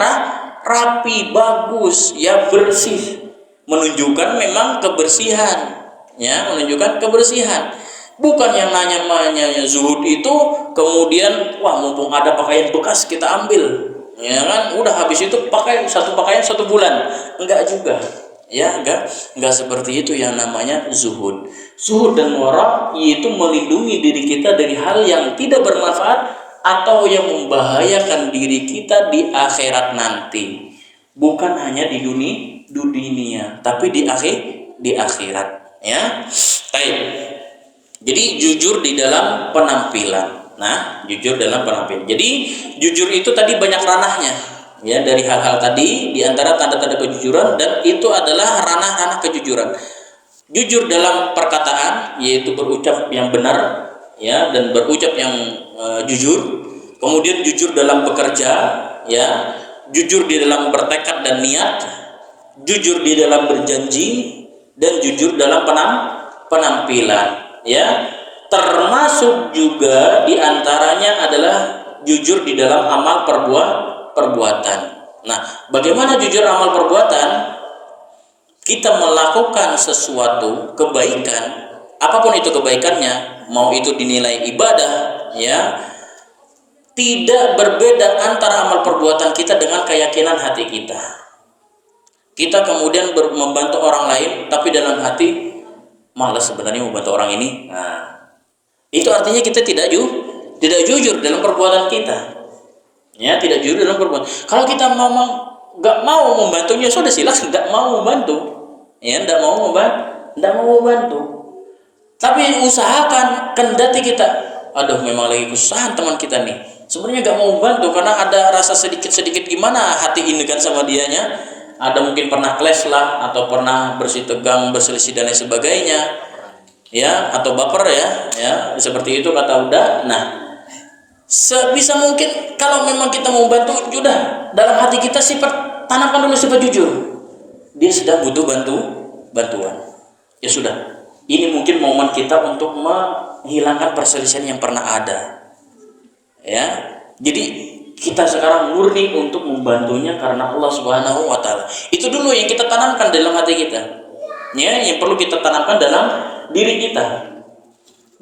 rapi, bagus, ya, bersih, menunjukkan memang kebersihan, ya, menunjukkan kebersihan. Bukan yang nanya zuhud itu kemudian wah mumpung ada pakaian bekas kita ambil, ya kan, udah habis itu pakai satu pakaian 1 bulan. Enggak juga, ya, enggak seperti itu yang namanya zuhud. Zuhud dan wara yaitu melindungi diri kita dari hal yang tidak bermanfaat atau yang membahayakan diri kita di akhirat nanti. Bukan hanya di dunia, tapi di akhirat, ya. Baik. Jadi jujur di dalam penampilan. Nah, jujur dalam penampilan. Jadi jujur itu tadi banyak ranahnya, ya, dari hal-hal tadi, di antara tanda-tanda kejujuran, dan itu adalah ranah-ranah kejujuran. Jujur dalam perkataan, yaitu berucap yang benar, ya, dan berucap yang jujur. Kemudian jujur dalam bekerja, ya, jujur di dalam bertekad dan niat, jujur di dalam berjanji, dan jujur dalam penampilan, ya. Termasuk juga di antaranya adalah jujur di dalam amal perbuatan. Nah, bagaimana jujur amal perbuatan? Kita melakukan sesuatu kebaikan, apapun itu kebaikannya, mau itu dinilai ibadah, ya, tidak berbeda antara amal perbuatan kita dengan keyakinan hati kita. Kita kemudian membantu orang lain, tapi dalam hati malas sebenarnya membantu orang ini. Nah, itu artinya kita tidak jujur dalam perbuatan kita, ya, tidak jujur dalam perbuatan. Kalau kita nggak mau membantunya, sudah silakan nggak mau membantu, ya, nggak mau membantu. Tapi usahakan, kendati kita, aduh memang lagi kesusahan teman kita nih, sebenarnya nggak mau bantu karena ada rasa sedikit gimana hati ini kan sama dianya, ada mungkin pernah clash lah atau pernah bersih tegang, berselisih dan lain sebagainya, ya, atau baper ya seperti itu kata udah. Nah, sebisa mungkin kalau memang kita mau bantu, sudah dalam hati kita tanamkan dulu sifat jujur. Dia sedang butuh bantuan. Ya sudah, ini mungkin momen kita untuk menghilangkan perselisihan yang pernah ada. Ya, jadi kita sekarang murni untuk membantunya karena Allah Subhanahu wa taala. Itu dulu yang kita tanamkan dalam hati kita. Ya, yang perlu kita tanamkan dalam diri kita.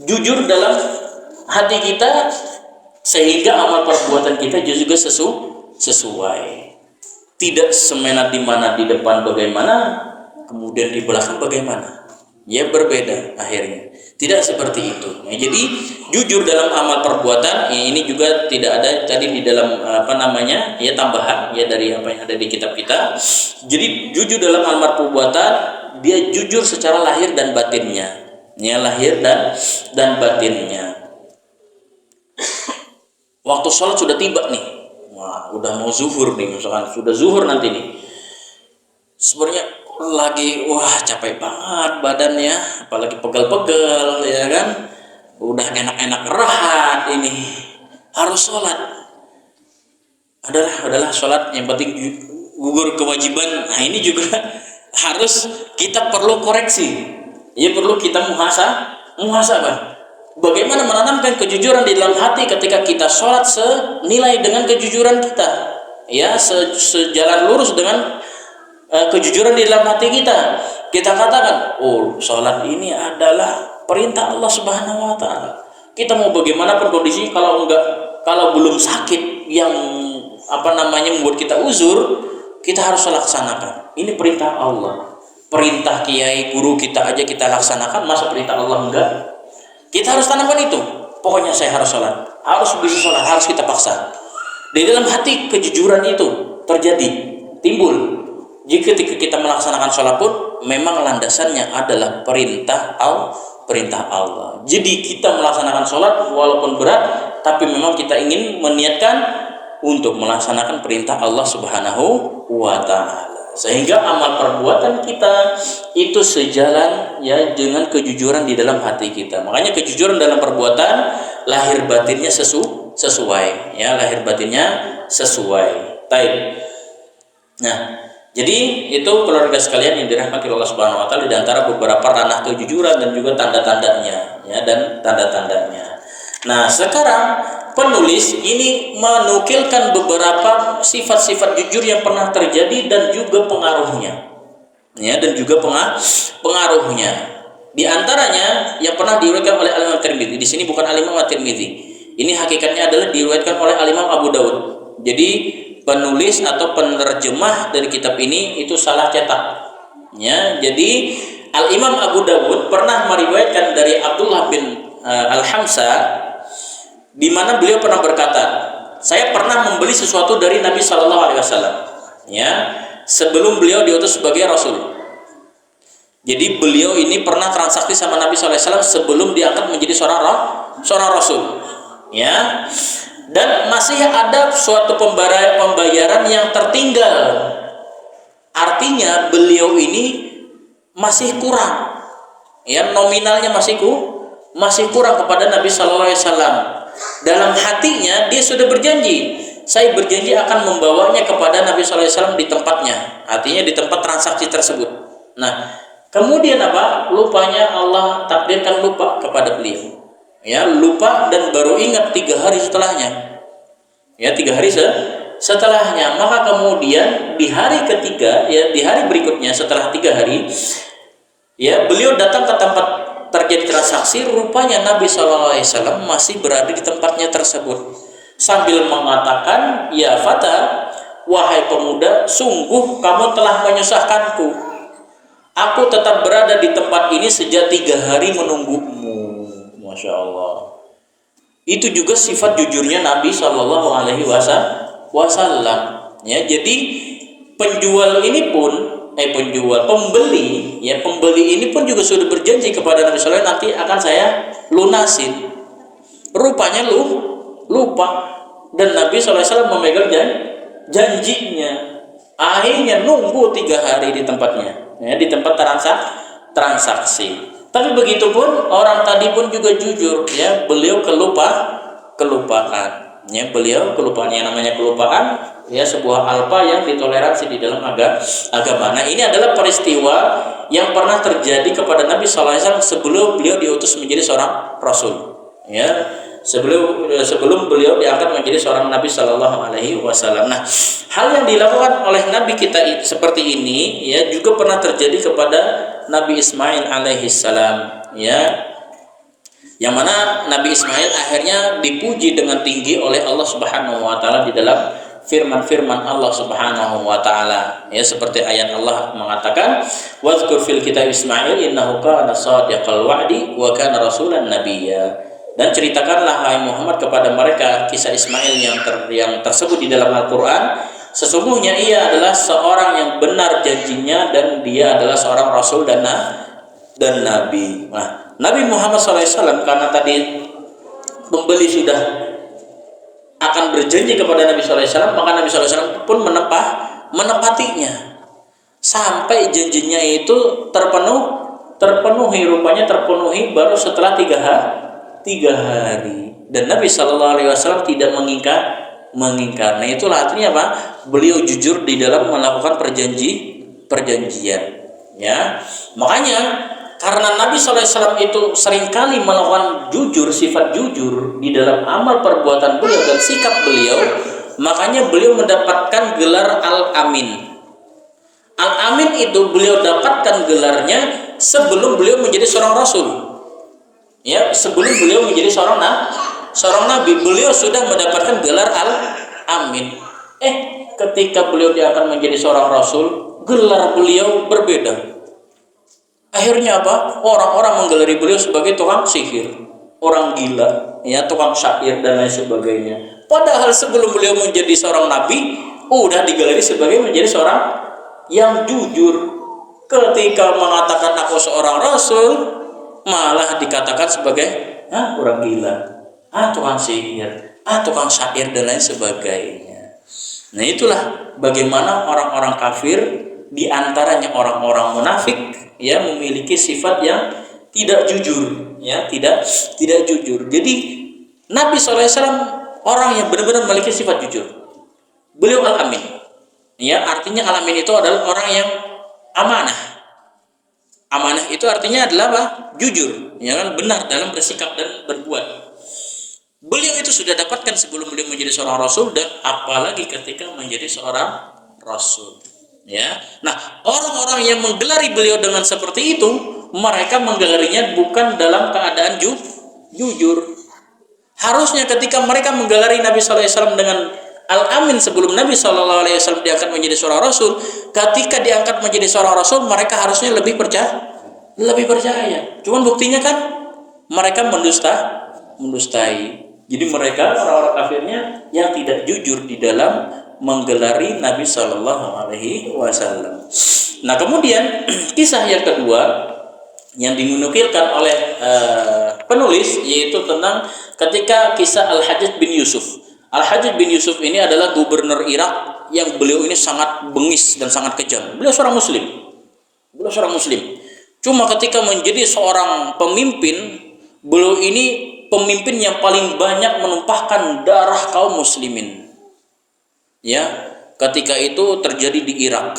Jujur dalam hati kita sehingga amal perbuatan kita juga sesuai. Tidak semena di mana di depan bagaimana, kemudian di belakang bagaimana. Ya berbeda akhirnya. Tidak seperti itu. Nah, jadi jujur dalam amal perbuatan ini juga tidak ada tadi di dalam ya tambahan ya dari apa yang ada di kitab kita. Jadi jujur dalam amal perbuatan, dia jujur secara lahir dan batinnya. Ya, lahir dan batinnya. Waktu sholat sudah tiba nih. Wah, udah mau zuhur nih, misalkan sudah zuhur nanti nih. Sebenarnya lagi capek banget badannya, apalagi pegel-pegel ya kan, udah enak-enak rehat, ini harus sholat. Adalah sholat, yang penting gugur kewajiban. Nah ini juga harus kita perlu koreksi ya, perlu kita muhasabah. Bagaimana menanamkan kejujuran di dalam hati ketika kita sholat senilai dengan kejujuran kita, ya sejalan lurus dengan kejujuran di dalam hati kita. Kita katakan, sholat ini adalah perintah Allah Subhanahu wa taala. Kita mau bagaimanapun kondisi, kalau belum sakit yang membuat kita uzur, kita harus laksanakan. Ini perintah Allah. Perintah kiai guru kita aja kita laksanakan, masa perintah Allah enggak? Kita harus tanamkan itu. Pokoknya saya harus sholat, harus bisa sholat, harus kita paksa. Di dalam hati kejujuran itu terjadi, timbul. Jika ketika kita melaksanakan sholat pun memang landasannya adalah perintah Allah. Jadi kita melaksanakan sholat walaupun berat, tapi memang kita ingin meniatkan untuk melaksanakan perintah Allah Subhanahu wa taala. Sehingga amal perbuatan kita itu sejalan ya dengan kejujuran di dalam hati kita. Makanya kejujuran dalam perbuatan lahir batinnya sesuai ya, lahir batinnya sesuai. Baik. Nah, jadi itu keluarga sekalian yang dirahmati Allah Subhanahu wa taala, di antara beberapa ranah kejujuran dan juga tanda-tandanya ya, dan tanda-tandanya. Nah, sekarang penulis ini menukilkan beberapa sifat-sifat jujur yang pernah terjadi dan juga pengaruhnya. Ya, dan juga pengaruhnya. Di antaranya yang pernah diriwayatkan oleh Al-Imam Tirmidzi. Di sini bukan Al-Imam Tirmidzi. Ini hakikatnya adalah diriwayatkan oleh Al-Imam Abu Dawud. Jadi penulis atau penerjemah dari kitab ini itu salah cetak. Ya, jadi Al-Imam Abu Dawud pernah meriwayatkan dari Abdullah bin Al-Hamsa, di mana beliau pernah berkata, saya pernah membeli sesuatu dari Nabi Shallallahu Alaihi Wasallam, ya, sebelum beliau diutus sebagai Rasul. Jadi beliau ini pernah transaksi sama Nabi Shallallahu Alaihi Wasallam sebelum diangkat menjadi seorang Rasul, ya. Dan masih ada suatu pembayaran yang tertinggal. Artinya beliau ini masih kurang, ya, nominalnya masih kurang kepada Nabi Shallallahu Alaihi Wasallam. Dalam hatinya dia sudah berjanji, saya berjanji akan membawanya kepada Nabi Shallallahu Alaihi Wasallam di tempatnya, artinya di tempat transaksi tersebut. Nah, kemudian lupanya Allah takdirkan lupa kepada beliau, ya, lupa dan baru ingat 3 hari setelahnya, ya, 3 hari setelahnya. Maka kemudian di hari ketiga, ya, di hari berikutnya setelah 3 hari, ya, beliau datang ke tempat terjadi transaksi. Rupanya Nabi SAW masih berada di tempatnya tersebut sambil mengatakan, ya fata, wahai pemuda, sungguh kamu telah menyusahkanku. Aku tetap berada di tempat ini sejak 3 hari menunggumu. Masya Allah. Itu juga sifat jujurnya Nabi Shallallahu Alaihi Wasallam. Ya, jadi pembeli ini pun juga sudah berjanji kepada Nabi Sallallahu Alaihi Wasallam, nanti akan saya lunasin. Rupanya lupa. dan Nabi SAW memegang janjinya. Akhirnya nunggu 3 hari di tempatnya, ya, di tempat transaksi. Tapi begitu pun orang tadi pun juga jujur, ya, beliau kelupaan, ya, beliau kelupaan. Yang namanya kelupaan, ya, sebuah alpa yang ditoleransi di dalam agama. Nah, ini adalah peristiwa yang pernah terjadi kepada Nabi SAW sebelum beliau diutus menjadi seorang rasul, ya. Sebelum beliau diangkat menjadi seorang Nabi Shallallahu Alaihi Wasallam. Nah, hal yang dilakukan oleh Nabi kita seperti ini, ya, juga pernah terjadi kepada Nabi Ismail alaihissalam, ya, yang mana Nabi Ismail akhirnya dipuji dengan tinggi oleh Allah Subhanahu Wa Taala di dalam firman-firman Allah Subhanahu Wa Taala, ya, seperti ayat Allah mengatakan, "Wadzkur fil kitab Ismail innahu kana shadiqal wa'di wa kana rasulan nabiyya." Dan ceritakanlah hai Muhammad kepada mereka kisah Ismail yang tersebut di dalam Al-Quran. Sesungguhnya ia adalah seorang yang benar janjinya dan dia adalah seorang rasul dan nabi. Nah, Nabi Muhammad SAW karena tadi pembeli sudah akan berjanji kepada Nabi SAW, maka Nabi SAW pun menepatinya sampai janjinya itu terpenuhi, rupanya terpenuhi baru setelah 3 hari, dan Nabi Shallallahu Alaihi Wasallam tidak mengingkar. Nah, itulah artinya apa? Beliau jujur di dalam melakukan perjanjian, ya. Makanya karena Nabi Shallallahu Alaihi Wasallam itu seringkali melakukan sifat jujur di dalam amal perbuatan beliau dan sikap beliau, makanya beliau mendapatkan gelar Al-Amin. Al-Amin itu beliau dapatkan gelarnya sebelum beliau menjadi seorang rasul. Ya, sebelum beliau menjadi seorang nabi, beliau sudah mendapatkan gelar Al-Amin. Ketika beliau diangkat menjadi seorang rasul, gelar beliau berbeda. Akhirnya apa? Orang-orang menggelari beliau sebagai tukang sihir, orang gila, ya, tukang syair dan lain sebagainya. Padahal sebelum beliau menjadi seorang nabi, udah digelari sebagai menjadi seorang yang jujur. Ketika mengatakan aku seorang rasul, malah dikatakan sebagai orang gila, tukang sihir, tukang syair dan lain sebagainya. Nah, itulah bagaimana orang-orang kafir, diantaranya orang-orang munafik, ya, memiliki sifat yang tidak jujur, ya, tidak jujur. Jadi Nabi SAW orang yang benar-benar memiliki sifat jujur. Beliau Al-Amin, ya, artinya Al-Amin itu adalah orang yang amanah. Amanah itu artinya adalah apa? Jujur, ya kan, benar dalam bersikap dan berbuat. Beliau itu sudah dapatkan sebelum beliau menjadi seorang rasul, dan apalagi ketika menjadi seorang rasul, ya. Nah, orang-orang yang menggelari beliau dengan seperti itu, mereka menggelarinya bukan dalam keadaan jujur. Harusnya ketika mereka menggelari Nabi SAW dengan Al-Amin sebelum Nabi SAW diangkat menjadi seorang rasul, ketika diangkat menjadi seorang rasul, mereka harusnya lebih percaya. Cuman buktinya kan mereka mendustai. Jadi mereka orang-orang kafirnya yang tidak jujur di dalam menggelari Nabi Shallallahu Alaihi Wasallam. Nah, kemudian kisah yang kedua yang dinukilkan oleh penulis, yaitu tentang ketika kisah Al-Hajjaj bin Yusuf. Al-Hajjaj bin Yusuf ini adalah gubernur Irak yang beliau ini sangat bengis dan sangat kejam. Beliau seorang muslim. Cuma ketika menjadi seorang pemimpin, beliau ini pemimpin yang paling banyak menumpahkan darah kaum muslimin. Ya, ketika itu terjadi di Irak.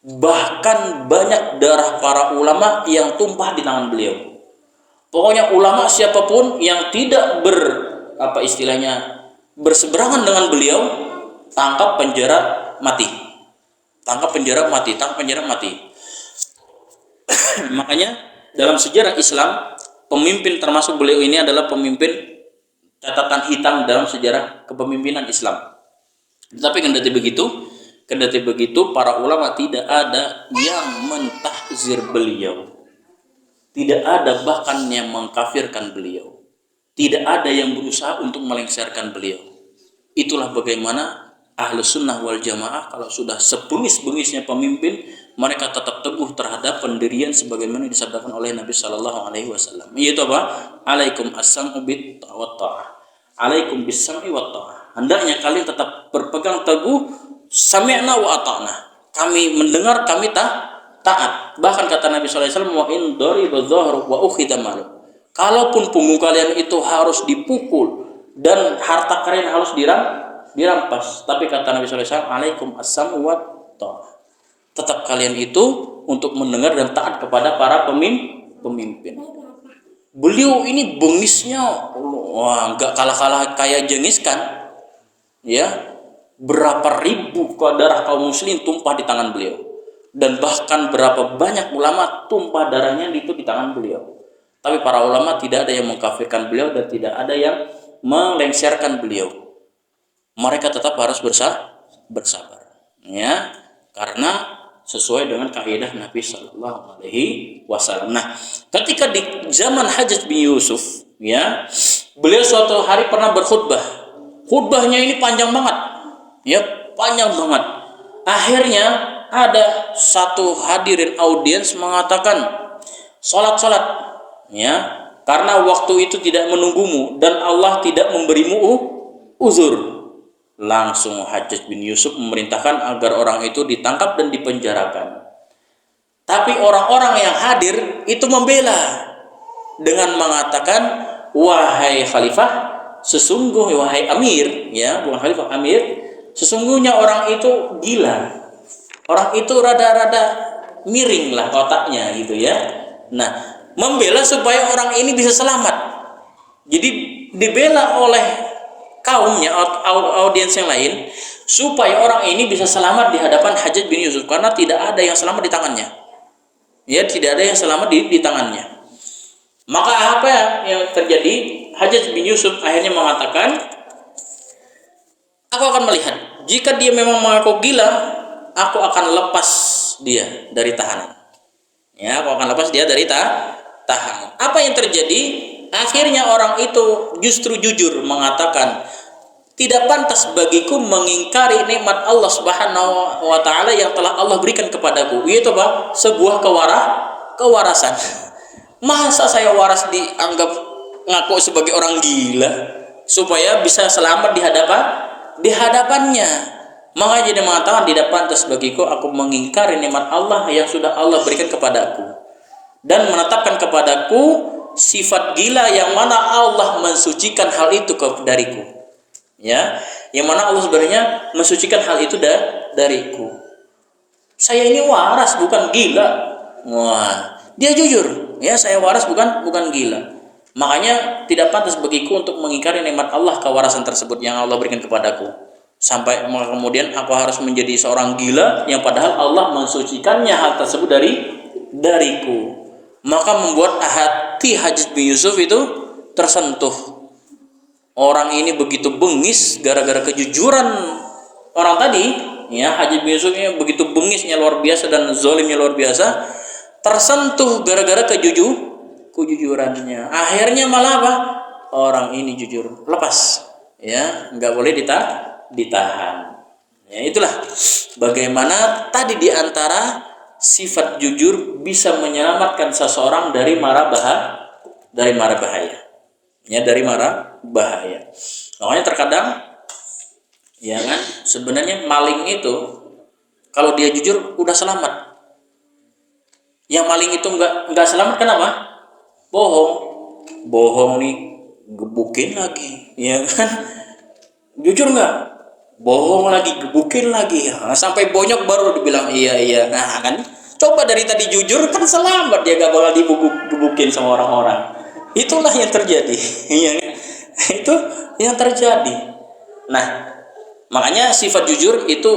Bahkan banyak darah para ulama yang tumpah di tangan beliau. Pokoknya ulama siapapun yang tidak berseberangan dengan beliau, tangkap penjara mati. Makanya dalam sejarah Islam, pemimpin termasuk beliau ini adalah pemimpin catatan hitam dalam sejarah kepemimpinan Islam. Tetapi kendati begitu para ulama tidak ada yang mentahzir beliau. Tidak ada bahkan yang mengkafirkan beliau. Tidak ada yang berusaha untuk melengsarkan beliau. Itulah bagaimana Ahlus Sunnah wal Jamaah kalau sudah sebengis-bengisnya pemimpin, mereka tetap teguh terhadap pendirian sebagaimana disabdakan oleh Nabi Shallallahu Alaihi Wasallam. Yaitu apa? Alaikum as-sam'u bit wa ta'ah. Alaikum bis-sam'i wa ta'ah. Hendaknya kalian tetap berpegang teguh sami'na wa ata'na. Kami mendengar, kami taat. Bahkan kata Nabi sallallahu alaihi wasallam, wa in dariba dhahru wa ukhidha malu. Kalaupun punggung kalian itu harus dipukul dan harta kalian harus dirampas, tapi kata Nabi sallallahu alaihi wasallam, alaikum as-sam'u wa ta'ah. Tetap kalian itu untuk mendengar dan taat kepada para pemimpin. Beliau ini bengisnya, wah, nggak kalah-kalah kayak Jengis kan, ya. Berapa ribu darah kaum muslim tumpah di tangan beliau, dan bahkan berapa banyak ulama tumpah darahnya itu di tangan beliau. Tapi para ulama tidak ada yang mengkafirkan beliau dan tidak ada yang melengsarkan beliau. Mereka tetap harus bersabar, ya, karena sesuai dengan kaidah Nabi Sallallahu Alaihi Wasallam. Nah, ketika di zaman Hajjaj bin Yusuf, ya, beliau suatu hari pernah berkhutbah. Khutbahnya ini panjang banget, ya, panjang banget. Akhirnya ada satu hadirin audiens mengatakan, salat, ya, karena waktu itu tidak menunggumu dan Allah tidak memberimu uzur. Langsung Hajjaj bin Yusuf memerintahkan agar orang itu ditangkap dan dipenjarakan. Tapi orang-orang yang hadir itu membela dengan mengatakan, wahai khalifah, sesungguhnya, wahai amir, ya, bukan khalifah, amir, sesungguhnya orang itu gila. Orang itu rada-rada miring lah otaknya gitu, ya. Nah, membela supaya orang ini bisa selamat. Jadi dibela oleh kaumnya, audiens yang lain, supaya orang ini bisa selamat di hadapan Hajjaj bin Yusuf, karena tidak ada yang selamat di tangannya, ya, tidak ada yang selamat di tangannya. Maka apa yang terjadi? Hajjaj bin Yusuf akhirnya mengatakan, aku akan melihat, jika dia memang mengaku gila, aku akan lepas dia dari tahanan, ya, aku akan lepas dia dari tahanan. Apa yang terjadi? Akhirnya orang itu justru jujur mengatakan, tidak pantas bagiku mengingkari nikmat Allah Subhanahu wa taala yang telah Allah berikan kepadaku, yaitu apa? Sebuah kewarasan. Masa saya waras dianggap ngaku sebagai orang gila supaya bisa selamat di hadapannya. Maka jadi mengatakan, tidak pantas bagiku aku mengingkari nikmat Allah yang sudah Allah berikan kepadaku dan menetapkan kepadaku sifat gila yang mana Allah mensucikan hal itu dariku, ya, yang mana Allah sebenarnya mensucikan hal itu dariku. Saya ini waras, bukan gila. Wah, dia jujur, ya, saya waras, bukan gila. Makanya tidak pantas bagiku untuk mengingkari nikmat Allah, kewarasan tersebut yang Allah berikan kepadaku, sampai kemudian aku harus menjadi seorang gila yang padahal Allah mensucikannya hal tersebut dariku. Maka membuat hati Hajjaj bin Yusuf itu tersentuh. Orang ini begitu bengis gara-gara kejujuran orang tadi, ya, Hajjaj bin Yusuf ini begitu bengisnya luar biasa dan zalimnya luar biasa, tersentuh gara-gara kejujurannya. Akhirnya malah apa? Orang ini jujur, lepas, ya, nggak boleh ditahan. Ya, itulah bagaimana tadi di antara sifat jujur bisa menyelamatkan seseorang dari mara bahaya. Ya, dari mara bahaya. Makanya terkadang, ya kan, sebenarnya maling itu kalau dia jujur udah selamat. Yang maling itu enggak selamat, kenapa? Bohong nih, gebukin lagi, ya kan? Jujur enggak? Bohong lagi, gebukin lagi, sampai bonyok baru dibilang iya. Nah kan, coba dari tadi jujur kan selamat, dia gak bakal digebukin sama orang-orang. Itulah yang terjadi, ya, itu yang terjadi. Nah, makanya sifat jujur itu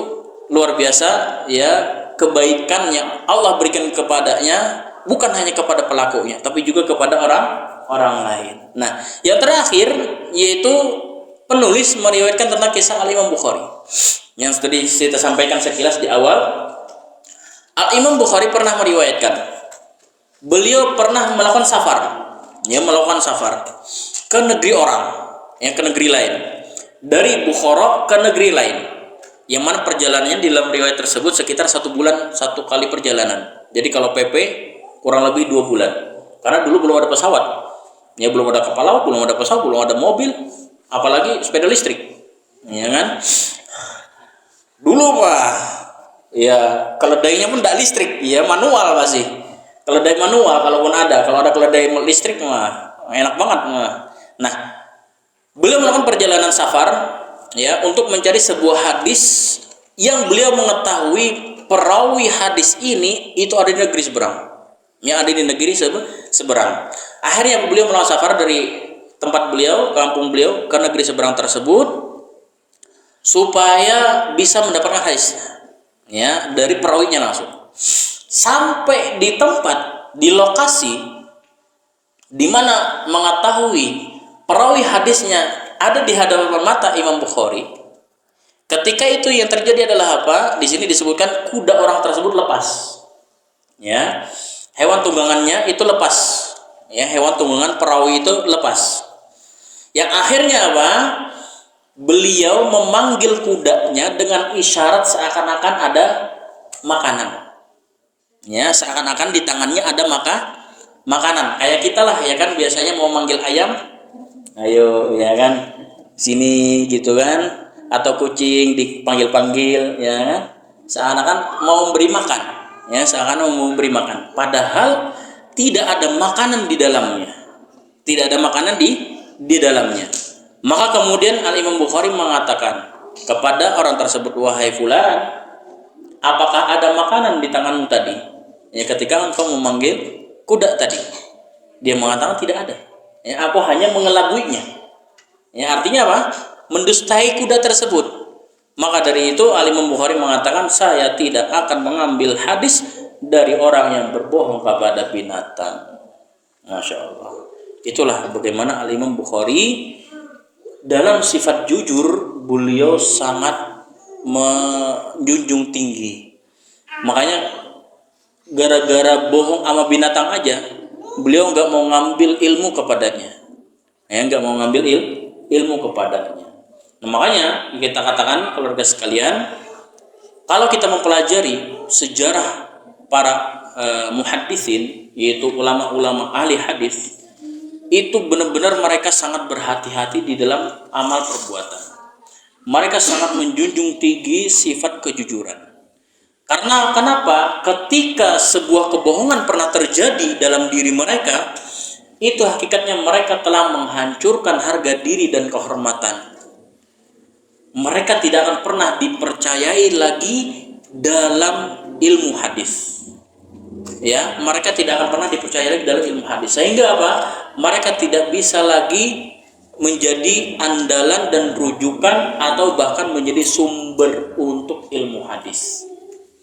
luar biasa, ya, kebaikan yang Allah berikan kepadanya bukan hanya kepada pelakunya, tapi juga kepada orang lain. Nah, yang terakhir yaitu penulis meriwayatkan tentang kisah Al-Imam Bukhari yang tadi kita sampaikan sekilas di awal. Al-Imam Bukhari pernah meriwayatkan, beliau pernah melakukan safar ke negeri orang, yang ke negeri lain, dari Bukhara ke negeri lain, yang mana perjalanannya di dalam riwayat tersebut sekitar 1 bulan 1 kali perjalanan. Jadi kalau PP kurang lebih 2 bulan, karena dulu belum ada pesawat, ya, belum ada kapal laut, belum ada pesawat, belum ada mobil. apalagi sepeda listrik, ya kan? Dulu mah ya keledainya pun tidak listrik, ya manual masih. Keledai manual kalaupun ada, kalau ada keledai listrik mah enak banget mah. Nah, beliau melakukan perjalanan safar ya untuk mencari sebuah hadis yang beliau mengetahui perawi hadis ini itu ada di negeri seberang. Ya, ada di negeri seberang. Akhirnya beliau melakukan safar dari tempat beliau, kampung beliau ke negeri seberang tersebut supaya bisa mendapatkan hadis ya dari perawinya langsung. Sampai di tempat, di lokasi di mana mengetahui perawi hadisnya ada di hadapan mata Imam Bukhari. Ketika itu yang terjadi adalah apa? Di sini disebutkan kuda orang tersebut lepas. Ya. Hewan tunggangannya itu lepas. Ya, hewan tunggangan perawi itu lepas. Yang akhirnya apa? Beliau memanggil kudanya dengan isyarat seakan-akan ada makanan. Ya, seakan-akan di tangannya ada makanan. Kayak kita lah, ya kan, biasanya mau manggil ayam, ayo, ya kan, sini gitu kan, atau kucing dipanggil-panggil, ya kan, seakan-akan mau memberi makan, ya, seakan-akan mau memberi makan. Padahal tidak ada makanan di dalamnya, tidak ada makanan di dalamnya. Maka kemudian Al-Imam Bukhari mengatakan kepada orang tersebut, wahai fulan, apakah ada makanan di tanganmu tadi? Ya, ketika engkau memanggil kuda tadi, dia mengatakan tidak ada. Ya, aku hanya mengelabuinya. Ya, artinya apa? Mendustai kuda tersebut. Maka dari itu Al-Imam Bukhari mengatakan, saya tidak akan mengambil hadis dari orang yang berbohong kepada binatang. Masya Allah. Itulah bagaimana Al-Imam Bukhari dalam sifat jujur beliau sangat menjunjung tinggi. Makanya gara-gara bohong sama binatang aja beliau nggak mau ngambil ilmu kepadanya, ya, nggak mau ngambil ilmu kepadanya. Nah, makanya kita katakan keluarga sekalian, kalau kita mempelajari sejarah para muhaddisin, yaitu ulama-ulama ahli hadis, itu benar-benar mereka sangat berhati-hati di dalam amal perbuatan. Mereka sangat menjunjung tinggi sifat kejujuran. Karena kenapa? Ketika sebuah kebohongan pernah terjadi dalam diri mereka, itu hakikatnya mereka telah menghancurkan harga diri dan kehormatan. Mereka tidak akan pernah dipercayai lagi dalam ilmu hadis. Ya, mereka tidak akan pernah dipercayai lagi dalam ilmu hadis. Sehingga apa? Mereka tidak bisa lagi menjadi andalan dan rujukan atau bahkan menjadi sumber untuk ilmu hadis.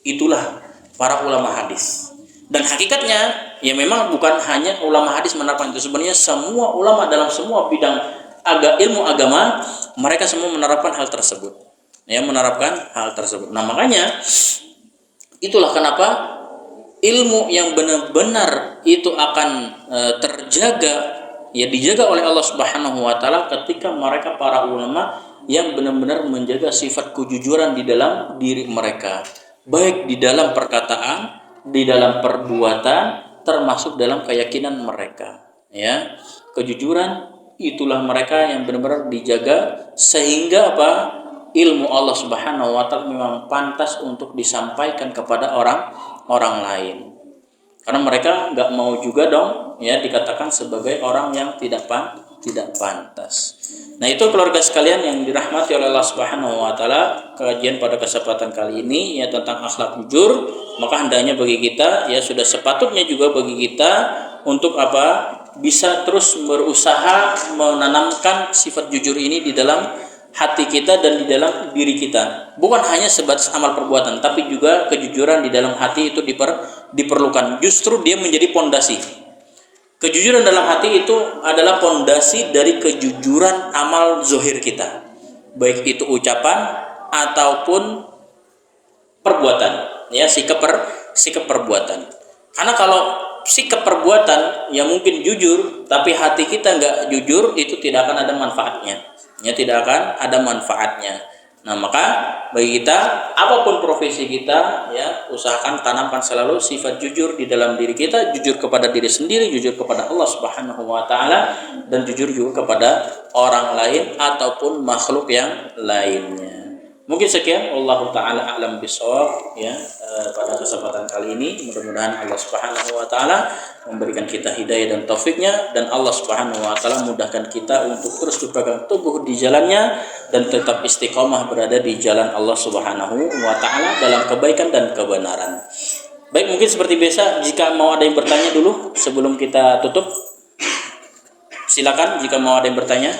Itulah para ulama hadis. Dan hakikatnya ya memang bukan hanya ulama hadis menerapkan itu, sebenarnya semua ulama dalam semua bidang ilmu agama mereka semua menerapkan hal tersebut. Ya, menerapkan hal tersebut. Nah, makanya itulah kenapa ilmu yang benar-benar itu akan terjaga, ya dijaga oleh Allah Subhanahu wa taala ketika mereka para ulama yang benar-benar menjaga sifat kejujuran di dalam diri mereka. Baik di dalam perkataan, di dalam perbuatan, termasuk dalam keyakinan mereka. Ya, kejujuran itulah mereka yang benar-benar dijaga sehingga apa? Ilmu Allah Subhanahu wa taala memang pantas untuk disampaikan kepada orang lain. Karena mereka nggak mau juga dong ya dikatakan sebagai orang yang tidak pantas. Nah, itu keluarga sekalian yang dirahmati oleh Allah Subhanahu wa taala, kajian pada kesempatan kali ini ya tentang akhlak jujur. Maka hendaknya bagi kita ya sudah sepatutnya juga bagi kita untuk apa? Bisa terus berusaha menanamkan sifat jujur ini di dalam hati kita dan di dalam diri kita. Bukan hanya sebatas amal perbuatan, tapi juga kejujuran di dalam hati itu diperlukan. Justru dia menjadi pondasi. Kejujuran dalam hati itu adalah pondasi dari kejujuran amal zohir kita, baik itu ucapan ataupun perbuatan, ya sikap perbuatan. Karena kalau sikap perbuatan yang mungkin jujur, tapi hati kita nggak jujur, itu tidak akan ada manfaatnya. Ya, tidak akan ada manfaatnya. Nah, maka bagi kita apapun profesi kita, ya, usahakan tanamkan selalu sifat jujur di dalam diri kita, jujur kepada diri sendiri, jujur kepada Allah Subhanahu wa taala, dan jujur juga kepada orang lain ataupun makhluk yang lainnya. Mungkin sekian, wallahu taala a'lam bishawab, ya, pada kesempatan kali ini. Mudah-mudahan Allah Subhanahu wa taala memberikan kita hidayah dan taufiknya, dan Allah Subhanahu wa taala mudahkan kita untuk terus berpegang teguh di jalannya dan tetap istiqomah berada di jalan Allah Subhanahu wa taala dalam kebaikan dan kebenaran. Baik, mungkin seperti biasa, jika mau ada yang bertanya dulu sebelum kita tutup, silakan jika mau ada yang bertanya.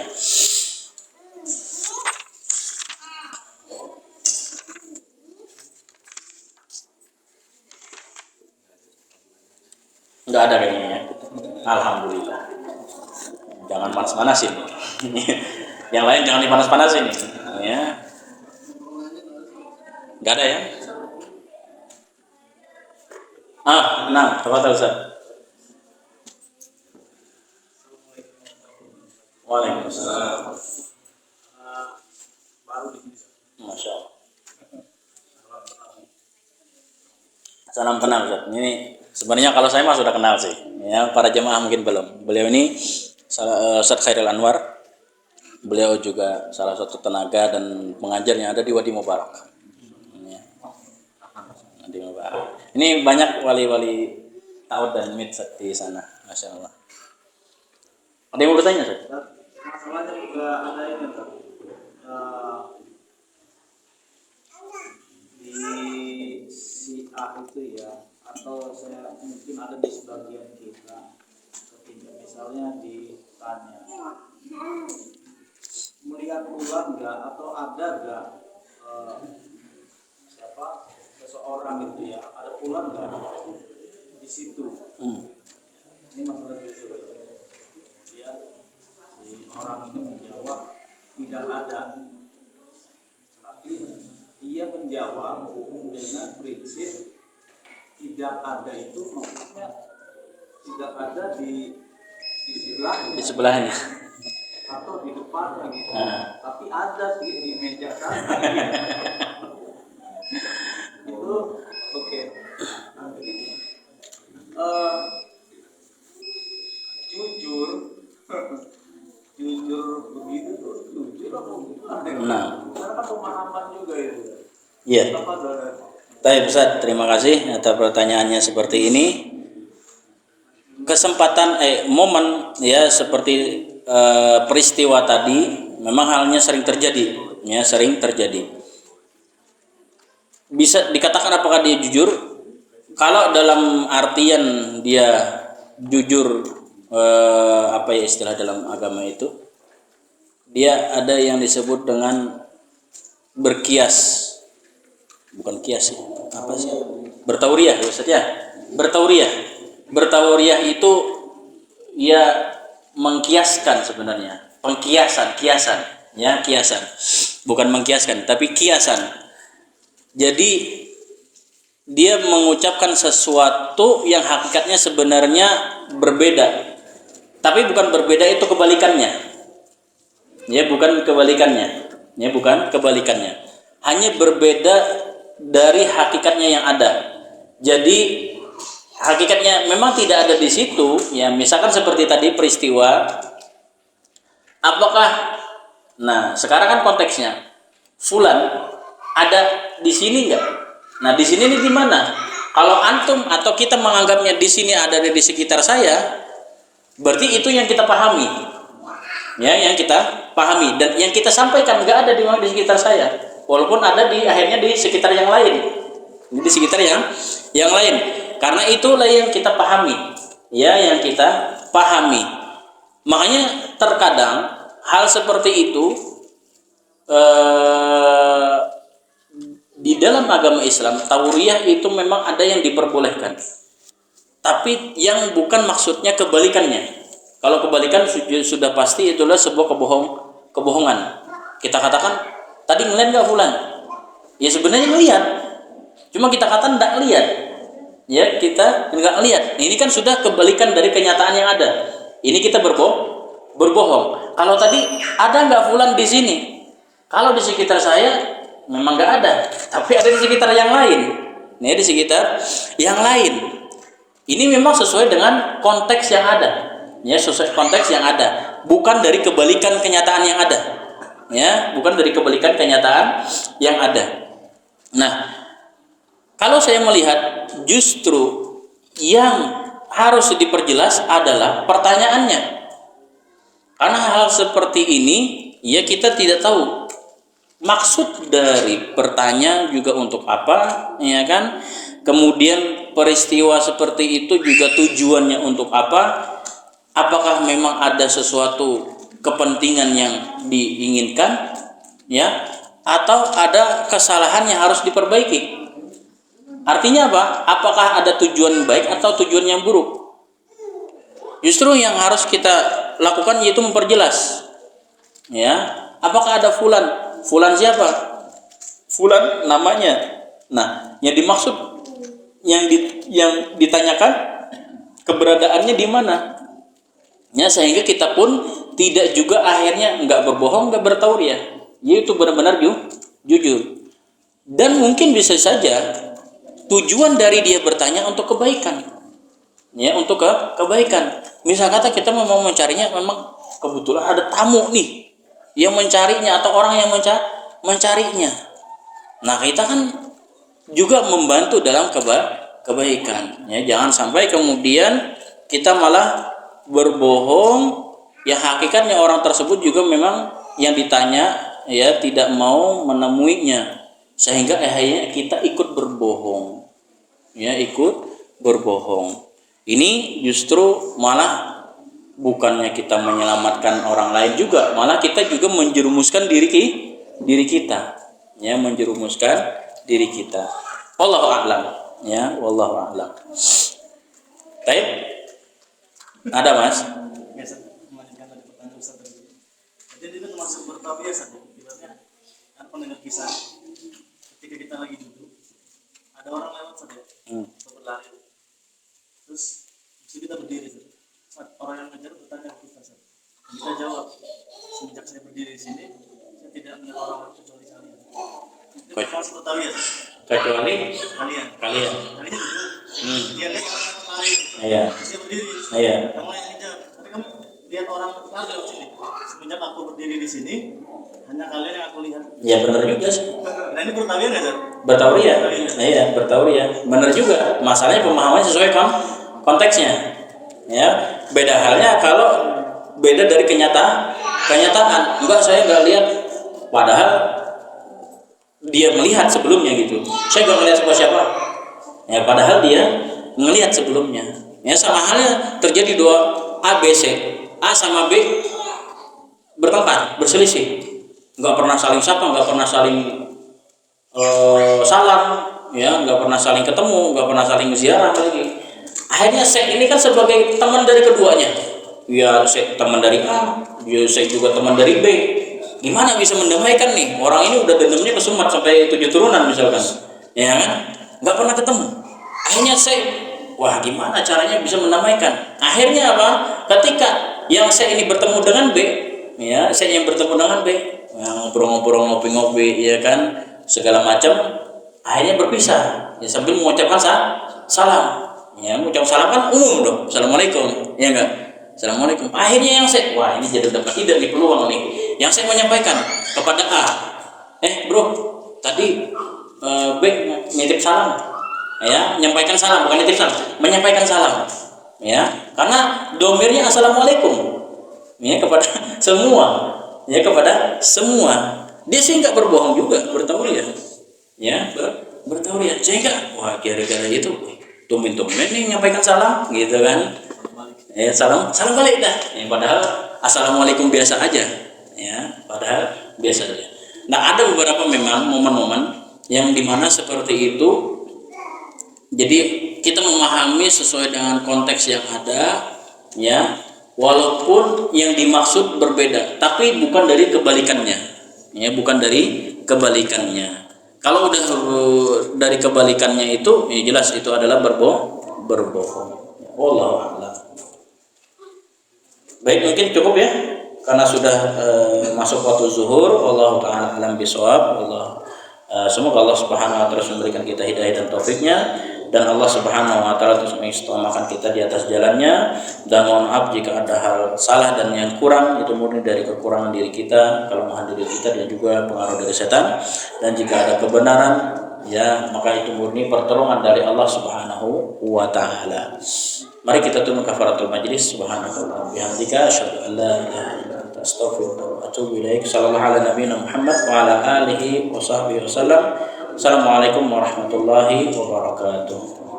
Enggak ada kayaknya ya. Alhamdulillah. Jangan panas-panasin. Yang lain jangan dipanas-panasin ya. Enggak ada ya? Nah, tafadhal Ustaz. Waalaikumsalam. Masya Allah. Salam kenal Ustaz. Ini sebenarnya kalau saya mah sudah kenal sih. Ya, para jemaah mungkin belum. Beliau ini Ustaz Khairil Anwar. Beliau juga salah satu tenaga dan pengajar yang ada di Wadi Mubarak. Ya. Wadi Mubarak. Ini banyak wali-wali ta'awud dan mid di sana. Masya Allah. Ada yang mau bertanya Ustaz? Masalahnya juga ada ini Ustaz. Di si A itu ya, atau saya mungkin ada di sebagian kita, ketika misalnya ditanya melihat bulan nggak atau ada nggak siapa seseorang itu ya, ada bulan nggak di situ. Ini masalah jujur ya, si orang ini menjawab tidak ada, tapi ia menjawab dengan prinsip tidak ada itu maksudnya tidak ada di sebelahnya atau di depan gitu. Tapi ada sih di meja sana. Itu oke. Jujur begitu tuh jujur apa gimana? Nah, Karena kan pemahaman juga itu. iya. Baik Ustaz, terima kasih atas pertanyaannya seperti ini. Kesempatan momen ya seperti peristiwa tadi memang halnya sering terjadi, ya sering terjadi. Bisa dikatakan apakah dia jujur? Kalau dalam artian dia jujur, apa ya istilah dalam agama itu? Dia ada yang disebut dengan berkias. Bukan kias ya, apa sih? Bertauriah ya Ustaz ya. Bertauriah itu ya mengkiaskan sebenarnya. Kiasan, ya kiasan. Bukan mengkiaskan, tapi kiasan. Jadi dia mengucapkan sesuatu yang hakikatnya sebenarnya berbeda. Tapi bukan berbeda itu kebalikannya. Ya, bukan kebalikannya. Hanya berbeda dari hakikatnya yang ada. Jadi hakikatnya memang tidak ada di situ, ya misalkan seperti tadi peristiwa. Apakah sekarang kan konteksnya fulan ada di sini enggak? Nah, di sini ini di mana? Kalau antum atau kita menganggapnya di sini ada di sekitar saya, berarti itu yang kita pahami. Ya, yang kita pahami dan yang kita sampaikan enggak ada di sekitar saya. Walaupun ada di akhirnya di sekitar yang lain. Di sekitar yang lain. Karena itulah yang kita pahami. Ya, yang kita pahami. Makanya terkadang hal seperti itu di dalam agama Islam, tauriyah itu memang ada yang diperbolehkan. Tapi yang bukan maksudnya kebalikannya. Kalau kebalikan sudah pasti itulah sebuah kebohongan. Kita katakan tadi ngeliat nggak fulan? Ya sebenarnya ngeliat, cuma kita katakan nggak lihat. Ya kita nggak lihat. Ini kan sudah kebalikan dari kenyataan yang ada. Ini kita berbohong. Kalau tadi ada nggak fulan di sini? Kalau di sekitar saya memang nggak ada, tapi ada di sekitar yang lain. Ini di sekitar yang lain. Ini memang sesuai dengan konteks yang ada, ya, sesuai konteks yang ada, bukan dari kebalikan kenyataan yang ada, ya, bukan dari kebalikan kenyataan yang ada. Nah, kalau saya melihat justru yang harus diperjelas adalah pertanyaannya. Karena hal seperti ini, ya kita tidak tahu maksud dari pertanyaan juga untuk apa, ya kan? Kemudian peristiwa seperti itu juga tujuannya untuk apa? Apakah memang ada sesuatu kepentingan yang diinginkan, ya? Atau ada kesalahan yang harus diperbaiki? Artinya apa? Apakah ada tujuan baik atau tujuan yang buruk? Justru yang harus kita lakukan yaitu memperjelas. Ya, apakah ada fulan? Fulan siapa? Fulan namanya. Nah, yang dimaksud yang ditanyakan keberadaannya di mana? Ya, sehingga kita pun tidak juga akhirnya enggak berbohong, enggak bertauriah. Yaitu benar-benar jujur. Dan mungkin bisa saja tujuan dari dia bertanya untuk kebaikan, ya, untuk kebaikan. Misal kata kita mau mencarinya, memang kebetulan ada tamu nih yang mencarinya atau orang yang mencarinya. Nah, kita kan juga membantu dalam kebaikan, ya. Jangan sampai kemudian kita malah berbohong, ya hakikatnya orang tersebut juga memang yang ditanya, ya, tidak mau menemuinya, sehingga akhirnya kita ikut berbohong, ya, ikut berbohong. Ini justru malah bukannya kita menyelamatkan orang lain juga, malah kita juga menjerumuskan diri kita, ya, menjerumuskan diri kita. Wallahu a'lam, ya, wallahu a'lam. Baik, ada Mas? Biasa melanjutkan tadi pertanyaan Ustaz tadi. Jadi itu termasuk bertabiat saja. Ibaratnya kan pendengar kisah ketika kita lagi duduk, ada orang lewat saja, atau berlari. Terus kita berdiri saja. Saat orang yang ngejar bertanya ke kita saja. Kita jawab, semenjak saya berdiri di sini, saya tidak melihat orang kecuali kalian. Itu termasuk bertabiat. Kecuali Kalian. kalian. Dia lihat orang lari. Iya. Saya berdiri. Iya. Kamu yang ngejar. Tapi kamu lihat orang lari lewat sini. Semenjak aku berdiri di sini, hanya kalian yang aku lihat. Ya benar juga sih. Nah ini bertabiat nggak sih? Bertauriah. Iya, bertauriah. Benar juga. Masalahnya pemahamannya sesuai konteksnya. Ya, beda halnya kalau beda dari kenyataan. Enggak, saya nggak lihat. Padahal dia melihat sebelumnya gitu. Saya nggak melihat siapa-siapa. Ya, padahal dia melihat sebelumnya. Ya, sama halnya terjadi dua A, B, C. A sama B bertengkar, berselisih. Nggak pernah saling sapa, nggak pernah saling salam, ya, nggak pernah saling ketemu, nggak pernah saling ziarah lagi. Akhirnya saya ini kan sebagai teman dari keduanya, ya, saya teman dari A, ya, saya juga teman dari B. Gimana bisa mendamaikan nih? Orang ini udah dendamnya kesumat sampai 7 turunan misalkan, ya kan? Nggak pernah ketemu. Akhirnya saya, wah, gimana caranya bisa mendamaikan? Akhirnya apa? Ketika yang saya ini bertemu dengan B, ya, saya yang bertemu dengan B, yang ngobrol-ngobrol, ngopi-ngopi, ya kan, segala macam, akhirnya berpisah, ya, sambil mengucapkan salam, ya, mengucapkan salam kan umum dong, assalamualaikum, ya enggak, assalamualaikum. Akhirnya yang saya, wah, ini jadi dapat tidak nih peluang nih, yang saya menyampaikan kepada A, bro, tadi B nitip salam, ya, menyampaikan salam, bukan nitip salam, menyampaikan salam, ya, karena domirnya assalamualaikum, ya, kepada semua, ya, kepada semua. Dia sih nggak berbohong juga, bertauriah, ya, bertauriah. Sehingga, wah, gara-gara itu tumben-tumben nih menyampaikan salam, gitu kan? Ya, salam balik dah. Ya, padahal assalamualaikum biasa aja, ya, padahal biasa aja. Nah, ada beberapa memang momen-momen yang dimana seperti itu. Jadi kita memahami sesuai dengan konteks yang ada, ya. Walaupun yang dimaksud berbeda, tapi bukan dari kebalikannya, ya, bukan dari kebalikannya. Kalau udah dari kebalikannya itu, ya jelas itu adalah berbohong. Wallahu a'lam. Baik, mungkin cukup ya, karena sudah masuk waktu zuhur. Wallahu ta'ala alam bisawab. Semoga Allah Subhanahu wa taala memberikan kita hidayah dan taufiknya, dan Allah Subhanahu wa taala terus mengistiqomahkan kita di atas jalannya. Dan mohon maaf jika ada hal salah dan yang kurang, itu murni dari kekurangan diri kita, kelemahan diri kita, dan juga pengaruh dari setan. Dan jika ada kebenaran, ya maka itu murni pertolongan dari Allah Subhanahu wa taala. Mari kita tunduk kafaratul majlis. Subhanallahi bihamdika asyhadu an la ilaha illa anta astaghfiruka wa atubu ilaik. Sallallahu ala nabiyina Muhammad wa ala alihi wa sahbihi wasallam. Assalamualaikum warahmatullahi wabarakatuh.